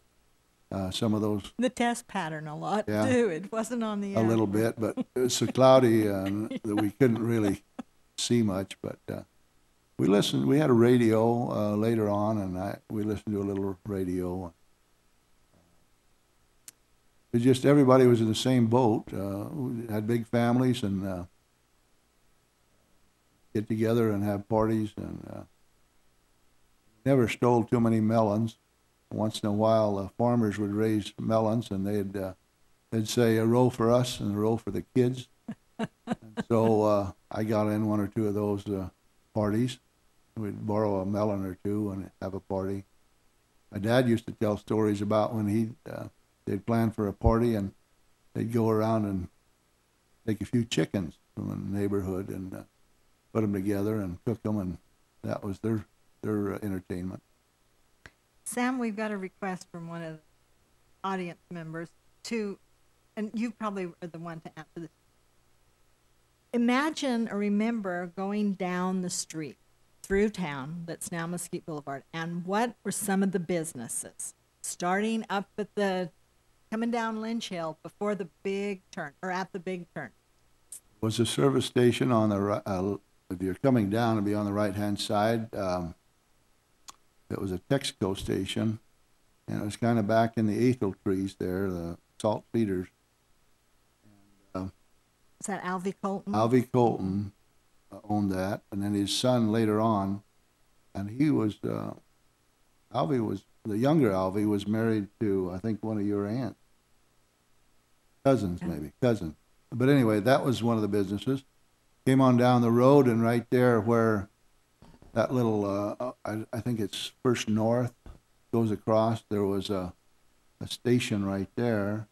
some of those. The test pattern a lot, Yeah. too. It wasn't on the air. A little bit, but it was so cloudy that we couldn't really see much. But we listened. We had a radio later on, and we listened to a little radio. It just everybody was in the same boat. We had big families and get together and have parties, and never stole too many melons. Once in a while, farmers would raise melons, and they'd say a row for us and a row for the kids. And so I got in one or two of those parties. We'd borrow a melon or two and have a party. My dad used to tell stories about when they'd plan for a party, and they'd go around and take a few chickens from the neighborhood and put them together and cook them, and that was their entertainment. Sam, we've got a request from one of the audience members and you probably are the one to answer this. Imagine or remember going down the street through town that's now Mesquite Boulevard, and what were some of the businesses starting up coming down Lynch Hill before the big turn, or at the big turn? Was a service station on the if you're coming down, it'd be on the right-hand side. It was a Texaco station, and it was kind of back in the ethel trees there, the salt feeders. And, Is that Alvy Colton? Alvy Colton owned that, and then his son later on, and he was, the younger Alvy was married to, I think, one of your aunts. Cousins. But anyway, that was one of the businesses. Came on down the road, and right there where that little, I think it's First North, goes across, there was a station right there.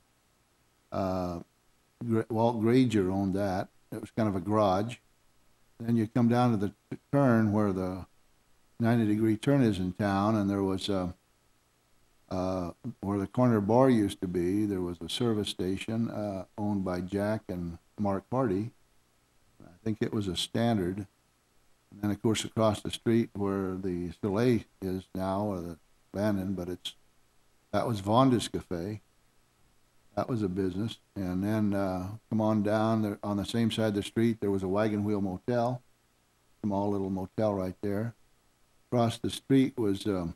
Walt Granger owned that. It was kind of a garage. Then you come down to the turn where the 90-degree turn is in town, and there was where the corner bar used to be, there was a service station owned by Jack and Mark Hardy. I think it was a Standard. And then, of course, across the street where the Soleil is now, or the abandoned, but that was Vonda's Cafe. That was a business. And then come on down there, on the same side of the street, there was a Wagon Wheel Motel, small little motel right there. Across the street was a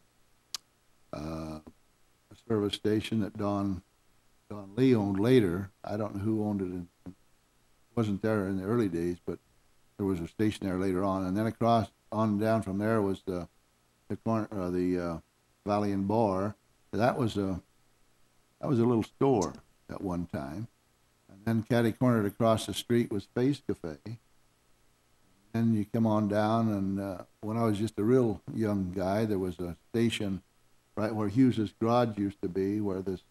service station that Don Lee owned later. I don't know who owned it. It wasn't there in the early days, but there was a station there later on. And then across on down from there was the Valley and Bar. That was a little store at one time. And then catty-cornered across the street was Space Cafe. Then you come on down, and when I was just a real young guy, there was a station right where Hughes's Garage used to be, where this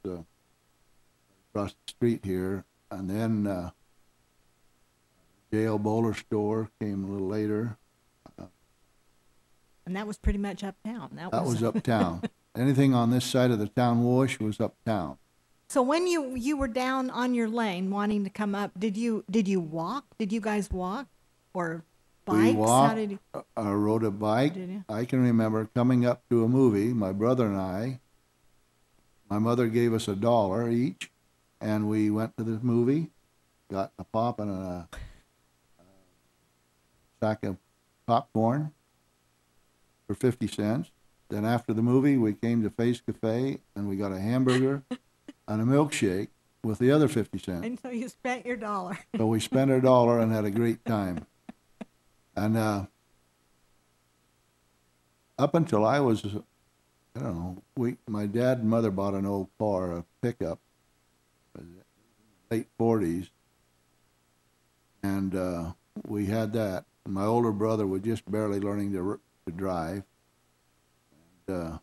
across the street here. And then J.L. Bowler store came a little later. And that was pretty much uptown. That was uptown. Anything on this side of the town wash was uptown. So when you were down on your lane wanting to come up, did you walk? Did you guys walk or bikes? We walked. How did you? Rode a bike. Did you? I can remember coming up to a movie. My brother and I. My mother gave us $1 each, and we went to the movie, got a pop and a sack of popcorn for 50 cents. Then after the movie, we came to Face Cafe, and we got a hamburger and a milkshake with the other 50 cents. And so you spent your $1. So we spent our $1 and had a great time. And up until I was, I don't know, my dad and mother bought an old car, a pickup, late 40s, and we had that. My older brother was just barely learning to drive. And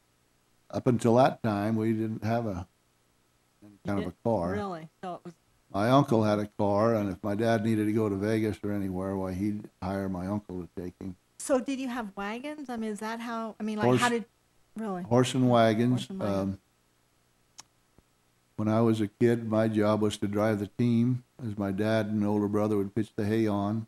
up until that time, we didn't have any kind of a car. Really? So it was. My uncle had a car, and if my dad needed to go to Vegas or anywhere, why, he'd hire my uncle to take him. So did you have wagons? I mean, is that how? I mean, like, how did? Really? Horse and wagons. Horse and wagons. When I was a kid, my job was to drive the team, as my dad and older brother would pitch the hay on.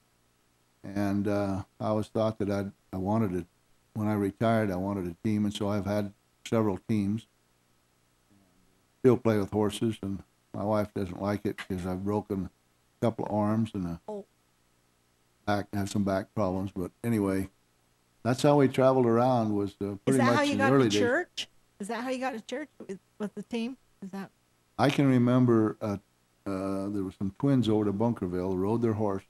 And I always thought that I wanted it. When I retired, I wanted a team, and so I've had several teams. Still play with horses, and my wife doesn't like it because I've broken a couple of arms and have some back problems. But anyway, that's how we traveled around. Was pretty much in the early days. Is that how you got to church? Is that how you got to church with the team? Is that? I can remember there were some twins over to Bunkerville, rode their horse,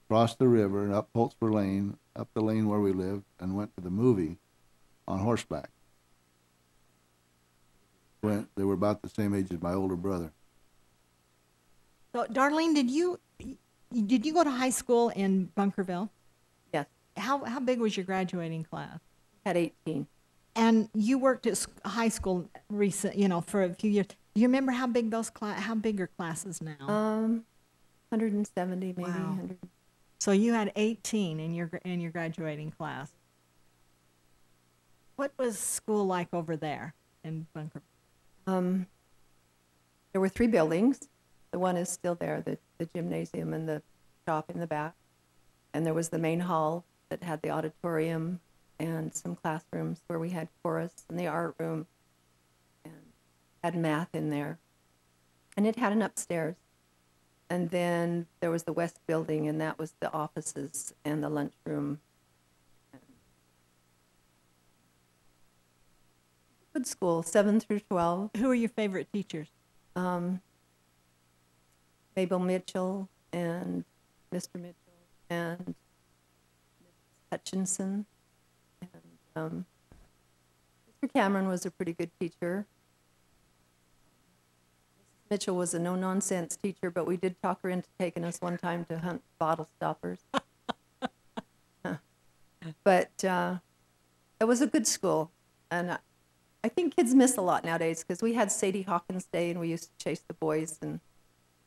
crossed the river and up Holtzper Lane, up the lane where we lived, and went to the movie on horseback. They were about the same age as my older brother. So, Darlene, did you go to high school in Bunkerville? Yes. How big was your graduating class? Had 18. And you worked at high school for a few years. Do you remember how big how big are classes now? 170 maybe. Wow. 100. So you had 18 in your graduating class. What was school like over there in Bunkerville? There were 3 buildings. The one is still there, the gymnasium and the shop in the back. And there was the main hall that had the auditorium and some classrooms where we had chorus and the art room and had math in there. And it had an upstairs. And then there was the west building, and that was the offices and the lunchroom. Good school, 7 through 12. Who are your favorite teachers? Mabel Mitchell and Mr. Mitchell and Mrs. Hutchinson. And Mr. Cameron was a pretty good teacher. Mrs. Mitchell was a no-nonsense teacher, but we did talk her into taking us one time to hunt bottle stoppers. But it was a good school, and I think kids miss a lot nowadays because we had Sadie Hawkins Day, and we used to chase the boys and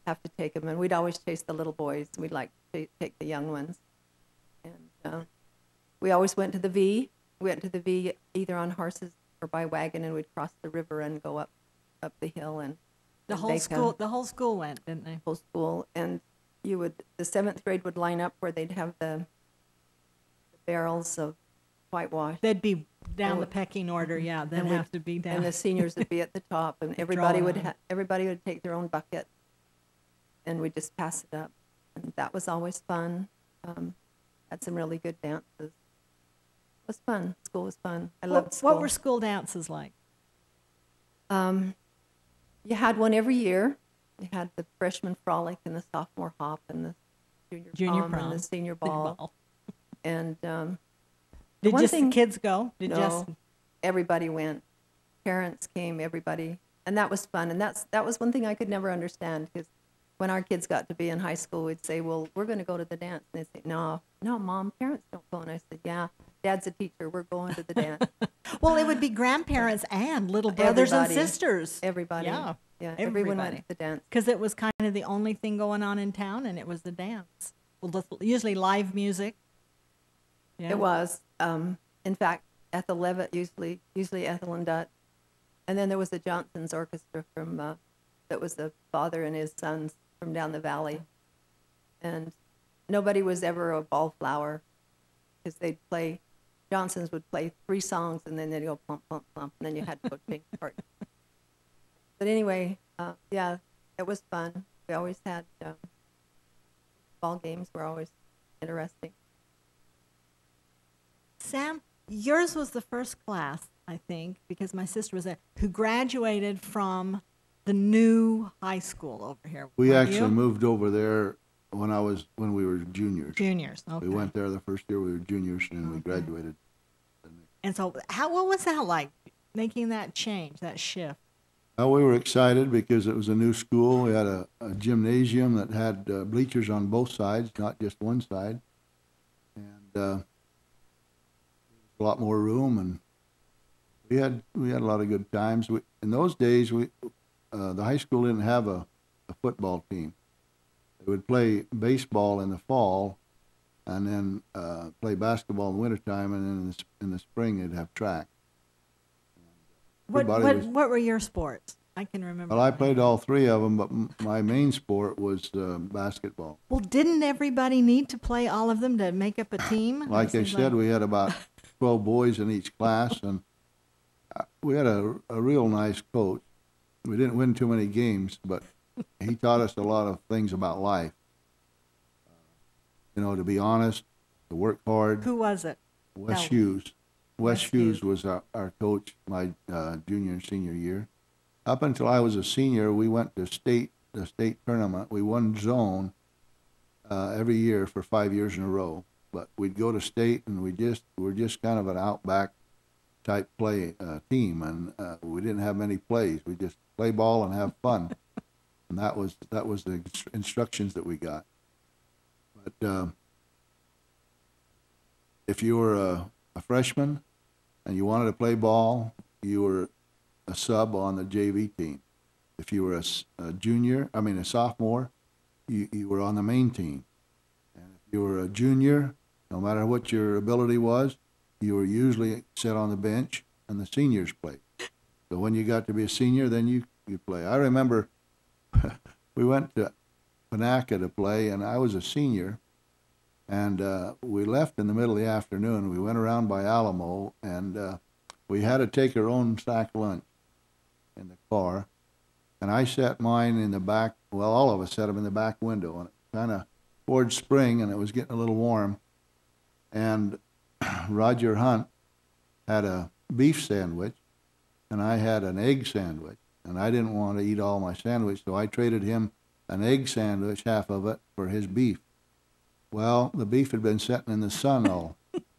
have to take them, and we'd always chase the little boys. We'd like to take the young ones. And we always went to the V. We went to the V either on horses or by wagon, and we'd cross the river and go up the hill. And the whole school went, didn't they? Whole school, and the 7th grade would line up where they'd have the barrels of whitewashed. They'd be down Oh, the pecking order, yeah. They'd and have to be down. And the seniors would be at the top, and everybody would take their own bucket, and we'd just pass it up. And that was always fun. Had some really good dances. It was fun. School was fun. I loved school. What were school dances like? You had one every year. You had the freshman frolic and the sophomore hop and the junior prom and the senior ball. And did just the kids go? No, everybody went. Parents came, everybody, and that was fun. And that was one thing I could never understand, because when our kids got to be in high school, we'd say, "Well, we're going to go to the dance," and they'd say, "No, Mom, parents don't go." And I said, "Yeah, Dad's a teacher. We're going to the dance." Well, it would be grandparents and little brothers and sisters. Everybody. Yeah. Yeah, everyone went to the dance. Because it was kind of the only thing going on in town, and it was the dance. Well, usually live music. Yeah. It was. In fact, Ethel Levitt, usually Ethel and Dutch. And then there was the Johnson's Orchestra from, that was the father and his sons from down the valley. And nobody was ever a wallflower, because they'd play, Johnson's would play 3 songs, and then they'd go plump, plump, plump, and then you had to go change the part. But anyway, yeah, it was fun. We always had ball games were always interesting. Sam, yours was the first class, I think, because my sister was there, who graduated from the new high school over here. We actually moved over there when we were juniors. Juniors, okay. We went there the first year we were juniors, and we graduated. And so, what was that like, making that change, that shift? Well, we were excited because it was a new school. We had a gymnasium that had bleachers on both sides, not just one side, and a lot more room. And we had a lot of good times. In those days, the high school didn't have a football team. They would play baseball in the fall, and then play basketball in the wintertime, and then in the spring they'd have track. What were your sports? I can remember. Well, I played all 3 of them, but my main sport was basketball. Well, didn't everybody need to play all of them to make up a team? Like I said, we had about 12 boys in each class, and we had a real nice coach. We didn't win too many games, but he taught us a lot of things about life. To be honest, to work hard. Who was it? Wes Hughes. Wes Hughes was our coach my junior and senior year. Up until I was a senior, we went to the state tournament. We won zone every year for 5 years in a row. But we'd go to state, and we're just kind of an outback type play team, and we didn't have many plays. We just play ball and have fun, and that was the instructions that we got. But if you were a freshman and you wanted to play ball, you were a sub on the JV team. If you were a sophomore, you were on the main team. And if you were a junior, no matter what your ability was, you were usually set on the bench, and the seniors played. So when you got to be a senior, then you play. I remember we went to Panaca to play, and I was a senior. And we left in the middle of the afternoon. We went around by Alamo, and we had to take our own sack lunch in the car. And I set mine in the back. Well, all of us set them in the back window, and it kind of towards spring, and it was getting a little warm. And Roger Hunt had a beef sandwich, and I had an egg sandwich. And I didn't want to eat all my sandwich, so I traded him an egg sandwich, half of it, for his beef. Well, the beef had been sitting in the sun all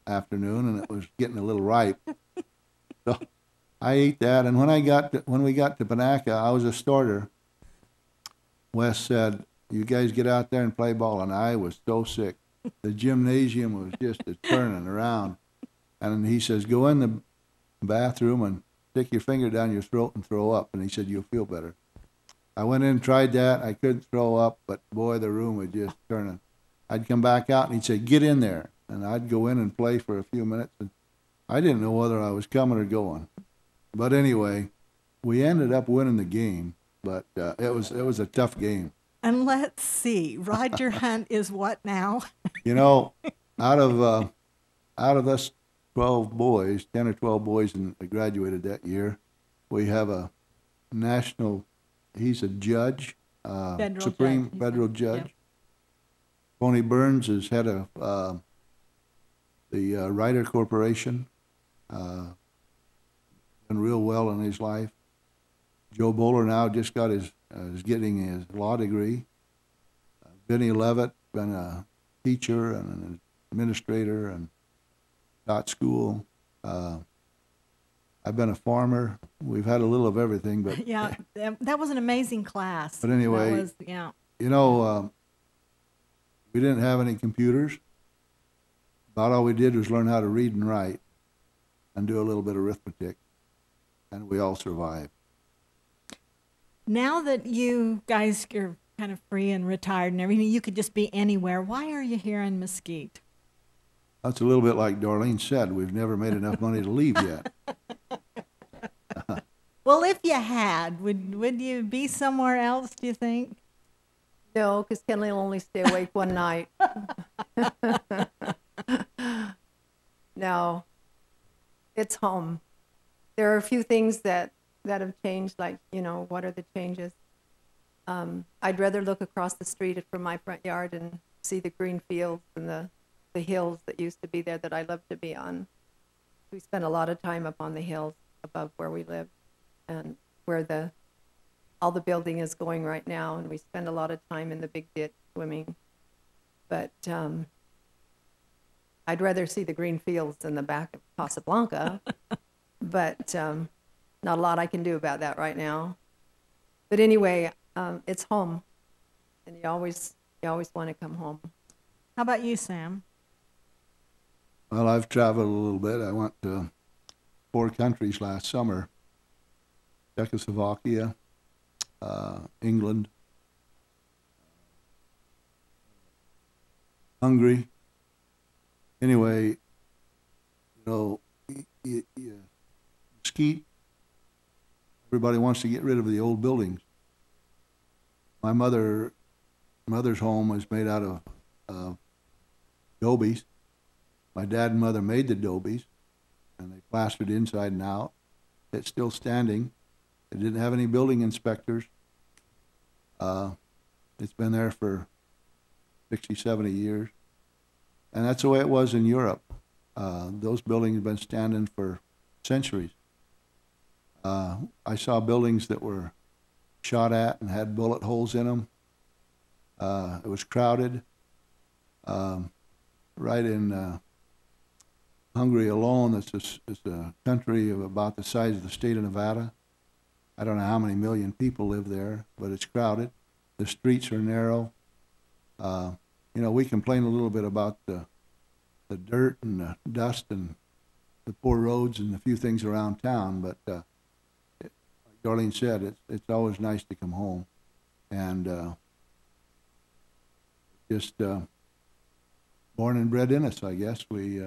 afternoon, and it was getting a little ripe. So I ate that, and when we got to Panaca, I was a starter. Wes said, "You guys get out there and play ball," and I was so sick. The gymnasium was just turning around, and he says, "Go in the bathroom and stick your finger down your throat and throw up," and he said, "You'll feel better." I went in and tried that. I couldn't throw up, but boy, the room was just turning. I'd come back out, and he'd say, "Get in there." And I'd go in and play for a few minutes, and I didn't know whether I was coming or going. But anyway, we ended up winning the game, but it was a tough game. And let's see, Roger Hunt is what now? Out of us 12 boys, 10 or 12 boys that graduated that year. We have a national, he's a judge, Supreme Federal Judge. Yep. Tony Burns is head of the Ryder Corporation, done real well in his life. Joe Bowler now just got is getting his law degree. Benny Levitt, been a teacher and an administrator and taught school. I've been a farmer. We've had a little of everything, but yeah, that was an amazing class. But anyway, you know, we didn't have any computers. About all we did was learn how to read and write and do a little bit of arithmetic, and we all survived. Now that you guys are kind of free and retired and everything, you could just be anywhere. Why are you here in Mesquite? That's a little bit like Darlene said. We've never made enough money to leave yet. Well, if you had, would you be somewhere else, do you think? No, because Kenley will only stay awake one night. No, it's home. There are a few things that have changed, like, you know, what are the changes? I'd rather look across the street from my front yard and see the green fields and the hills that used to be there that I love to be on. We spend a lot of time up on the hills above where we live and where all the building is going right now, and we spend a lot of time in the big ditch swimming. But I'd rather see the green fields in the back of Casablanca, but not a lot I can do about that right now. But anyway, it's home, and you always want to come home. How about you, Sam? Well, I've traveled a little bit. I went to 4 countries last summer: Czechoslovakia, England, Hungary. Anyway, you know, Mesquite, everybody wants to get rid of the old buildings. My mother's home was made out of adobe. My dad and mother made the adobe, and they plastered inside and out. It's still standing. They didn't have any building inspectors. It's been there for 60, 70 years. And that's the way it was in Europe. Those buildings have been standing for centuries. I saw buildings that were shot at and had bullet holes in them. It was crowded. Right in Hungary alone, it's a country of about the size of the state of Nevada. I don't know how many million people live there, but it's crowded. The streets are narrow. You know, we complain a little bit about the dirt and the dust and the poor roads and a few things around town, but like Darlene said, it's always nice to come home, and just born and bred in us, I guess. We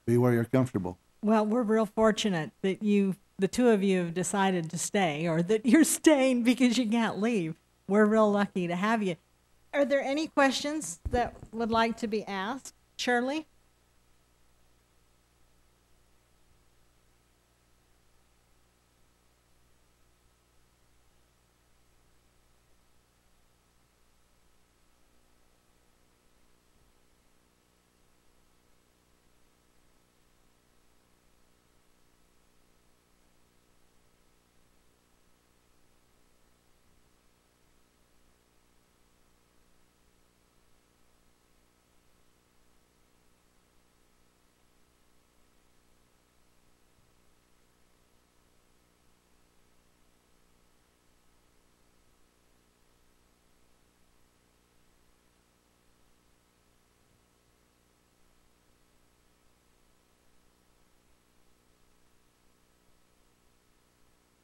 be where you're comfortable. Well, we're real fortunate that the two of you have decided to stay, or that you're staying because you can't leave. We're real lucky to have you. Are there any questions that would like to be asked? Shirley?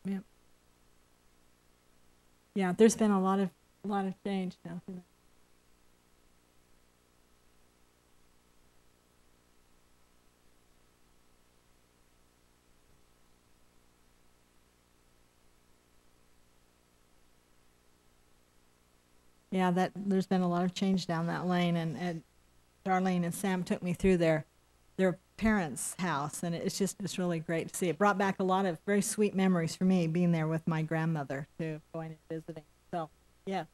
Yeah. Yeah, there's been a lot of change now. Yeah, there's been a lot of change down that lane, and Darlene and Sam took me through there. their parents' house, and it's really great to see. It brought back a lot of very sweet memories for me, being there with my grandmother too, going and visiting. So, yeah.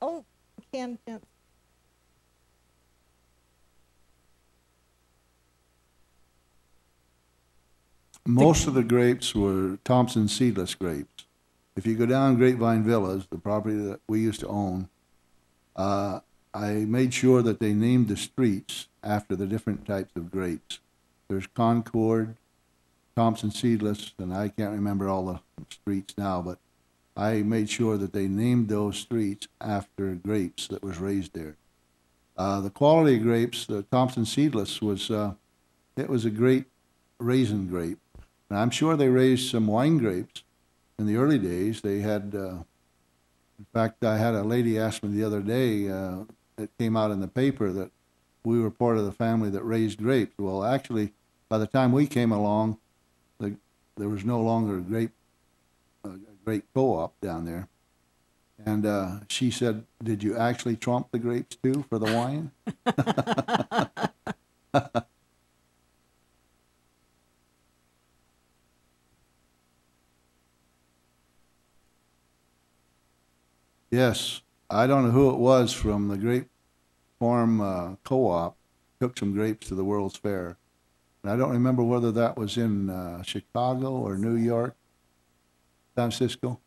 Oh, can. Most of the grapes were Thompson seedless grapes. If you go down Grapevine Villas, the property that we used to own, I made sure that they named the streets after the different types of grapes. There's Concord, Thompson seedless, and I can't remember all the streets now, but I made sure that they named those streets after grapes that was raised there. The quality of grapes, the Thompson seedless was, it was a great raisin grape. And I'm sure they raised some wine grapes in the early days. They had, in fact, I had a lady ask me the other day, it came out in the paper that we were part of the family that raised grapes. Well, actually, by the time we came along, there was no longer a grape co-op down there. And she said, "Did you actually trump the grapes too for the wine?" Yes, I don't know who it was from the grape farm co-op took some grapes to the World's Fair. And I don't remember whether that was in Chicago or New York, San Francisco.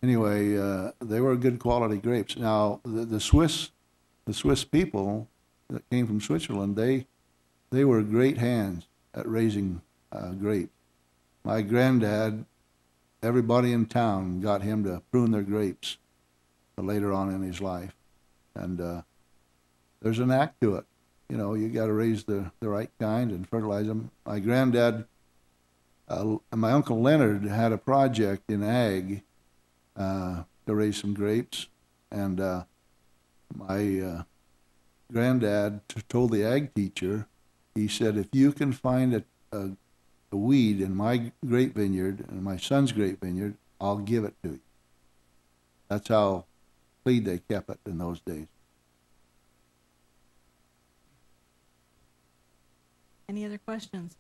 Anyway, they were good quality grapes. Now, the Swiss people that came from Switzerland, they were great hands at raising grapes. My granddad, everybody in town got him to prune their grapes later on in his life. And there's an act to it. You know, you got to raise the right kind and fertilize them. My granddad and my Uncle Leonard had a project in ag to raise some grapes. And my granddad told the ag teacher, he said, "If you can find a weed in my grape vineyard and my son's grape vineyard, I'll give it to you." That's how clean they kept it in those days. Any other questions?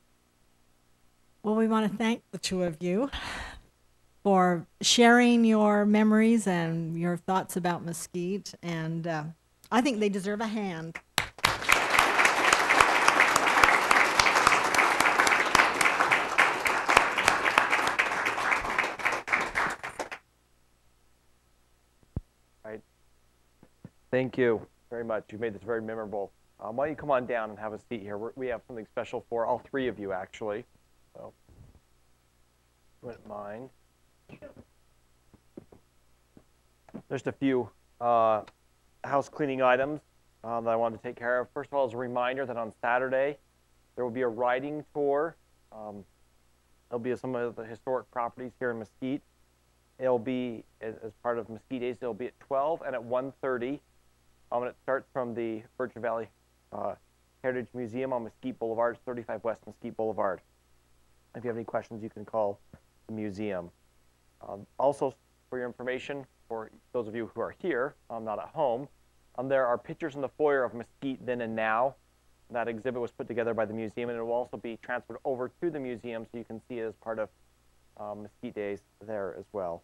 Well, we want to thank the two of you for sharing your memories and your thoughts about Mesquite, and I think they deserve a hand. Right. Thank you very much. You made this very memorable. Why don't you come on down and have a seat here? We have something special for all three of you, actually. So, if you wouldn't mind. Just a few house cleaning items that I wanted to take care of. First of all, as a reminder that on Saturday, there will be a riding tour. There'll be some of the historic properties here in Mesquite. It'll be, as part of Mesquite Days, it'll be at 12 and at 1:30. And it starts from the Virgin Valley Heritage Museum on Mesquite Boulevard, 35 West Mesquite Boulevard. If you have any questions, you can call the museum. Also, for your information, for those of you who are here, not at home, there are pictures in the foyer of Mesquite then and now. That exhibit was put together by the museum, and it will also be transferred over to the museum so you can see it as part of Mesquite Days there as well.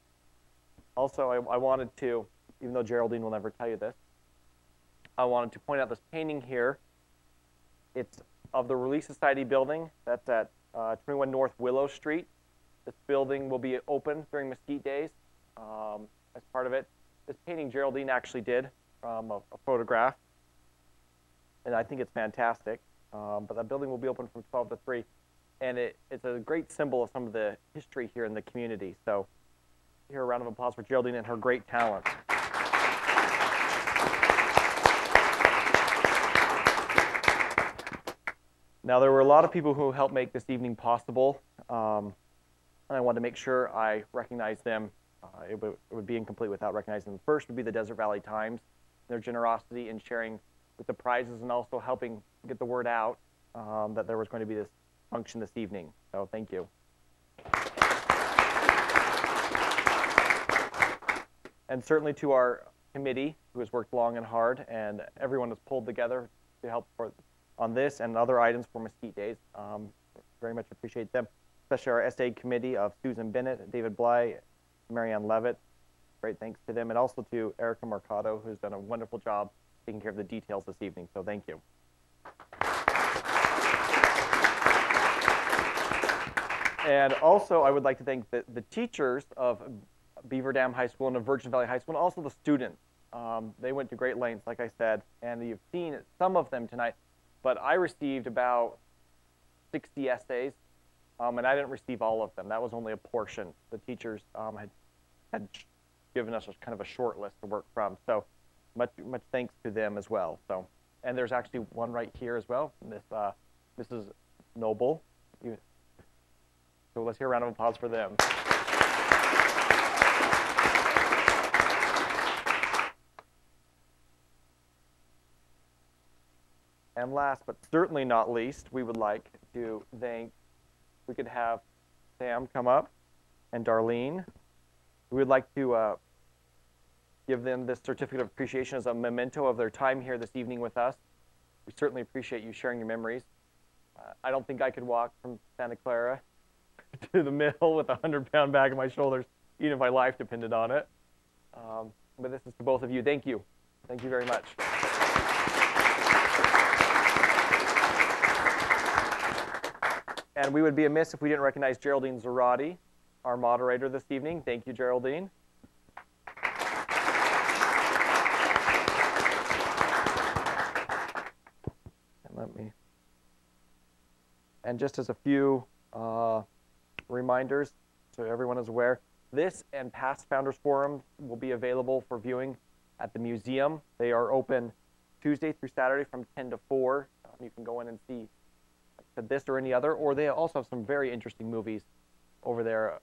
Also, I wanted to, even though Geraldine will never tell you this, I wanted to point out this painting here. It's of the Relief Society building. That's at 21 North Willow Street. This building will be open during Mesquite Days as part of it. This painting Geraldine actually did, a photograph, and I think it's fantastic. But that building will be open from 12 to 3, and it's a great symbol of some of the history here in the community. So here, a round of applause for Geraldine and her great talent. Now, there were a lot of people who helped make this evening possible, and I wanted to make sure I recognize them It would be incomplete without recognizing them. First would be the Desert Valley Times, their generosity in sharing with the prizes and also helping get the word out that there was going to be this function this evening. So thank you. And certainly to our committee, who has worked long and hard, and everyone has pulled together to help on this and other items for Mesquite Days. Very much appreciate them, especially our SA committee of Susan Bennett, David Bly, Marianne Levitt. Great thanks to them, and also to Erica Mercado, who's done a wonderful job taking care of the details this evening. So thank you. And also, I would like to thank the teachers of Beaver Dam High School and of Virgin Valley High School, and also the students. They went to great lengths, like I said, and you've seen some of them tonight. But I received about 60 essays, and I didn't receive all of them. That was only a portion. The teachers had given us kind of a short list to work from. So much thanks to them as well. So, and there's actually one right here as well. Mrs. Noble. So let's hear a round of applause for them. And last but certainly not least, we would like to thank, we could have Sam come up and Darlene. We would like to give them this certificate of appreciation as a memento of their time here this evening with us. We certainly appreciate you sharing your memories. I don't think I could walk from Santa Clara to the mill with a 100-pound bag on my shoulders, even if my life depended on it. But this is to both of you. Thank you. Thank you very much. And we would be amiss if we didn't recognize Geraldine Zarate, our moderator this evening. Thank you, Geraldine. And just as a few reminders, so everyone is aware, this and past Founders Forums will be available for viewing at the museum. They are open Tuesday through Saturday from 10 to 4. You can go in and see this or any other, or they also have some very interesting movies over there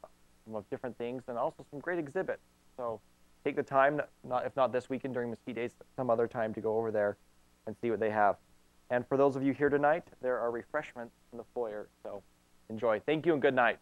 of different things, and also some great exhibits. So take the time, if not this weekend during Mesquite Days, some other time to go over there and see what they have. And for those of you here tonight, there are refreshments in the foyer, so enjoy. Thank you and good night.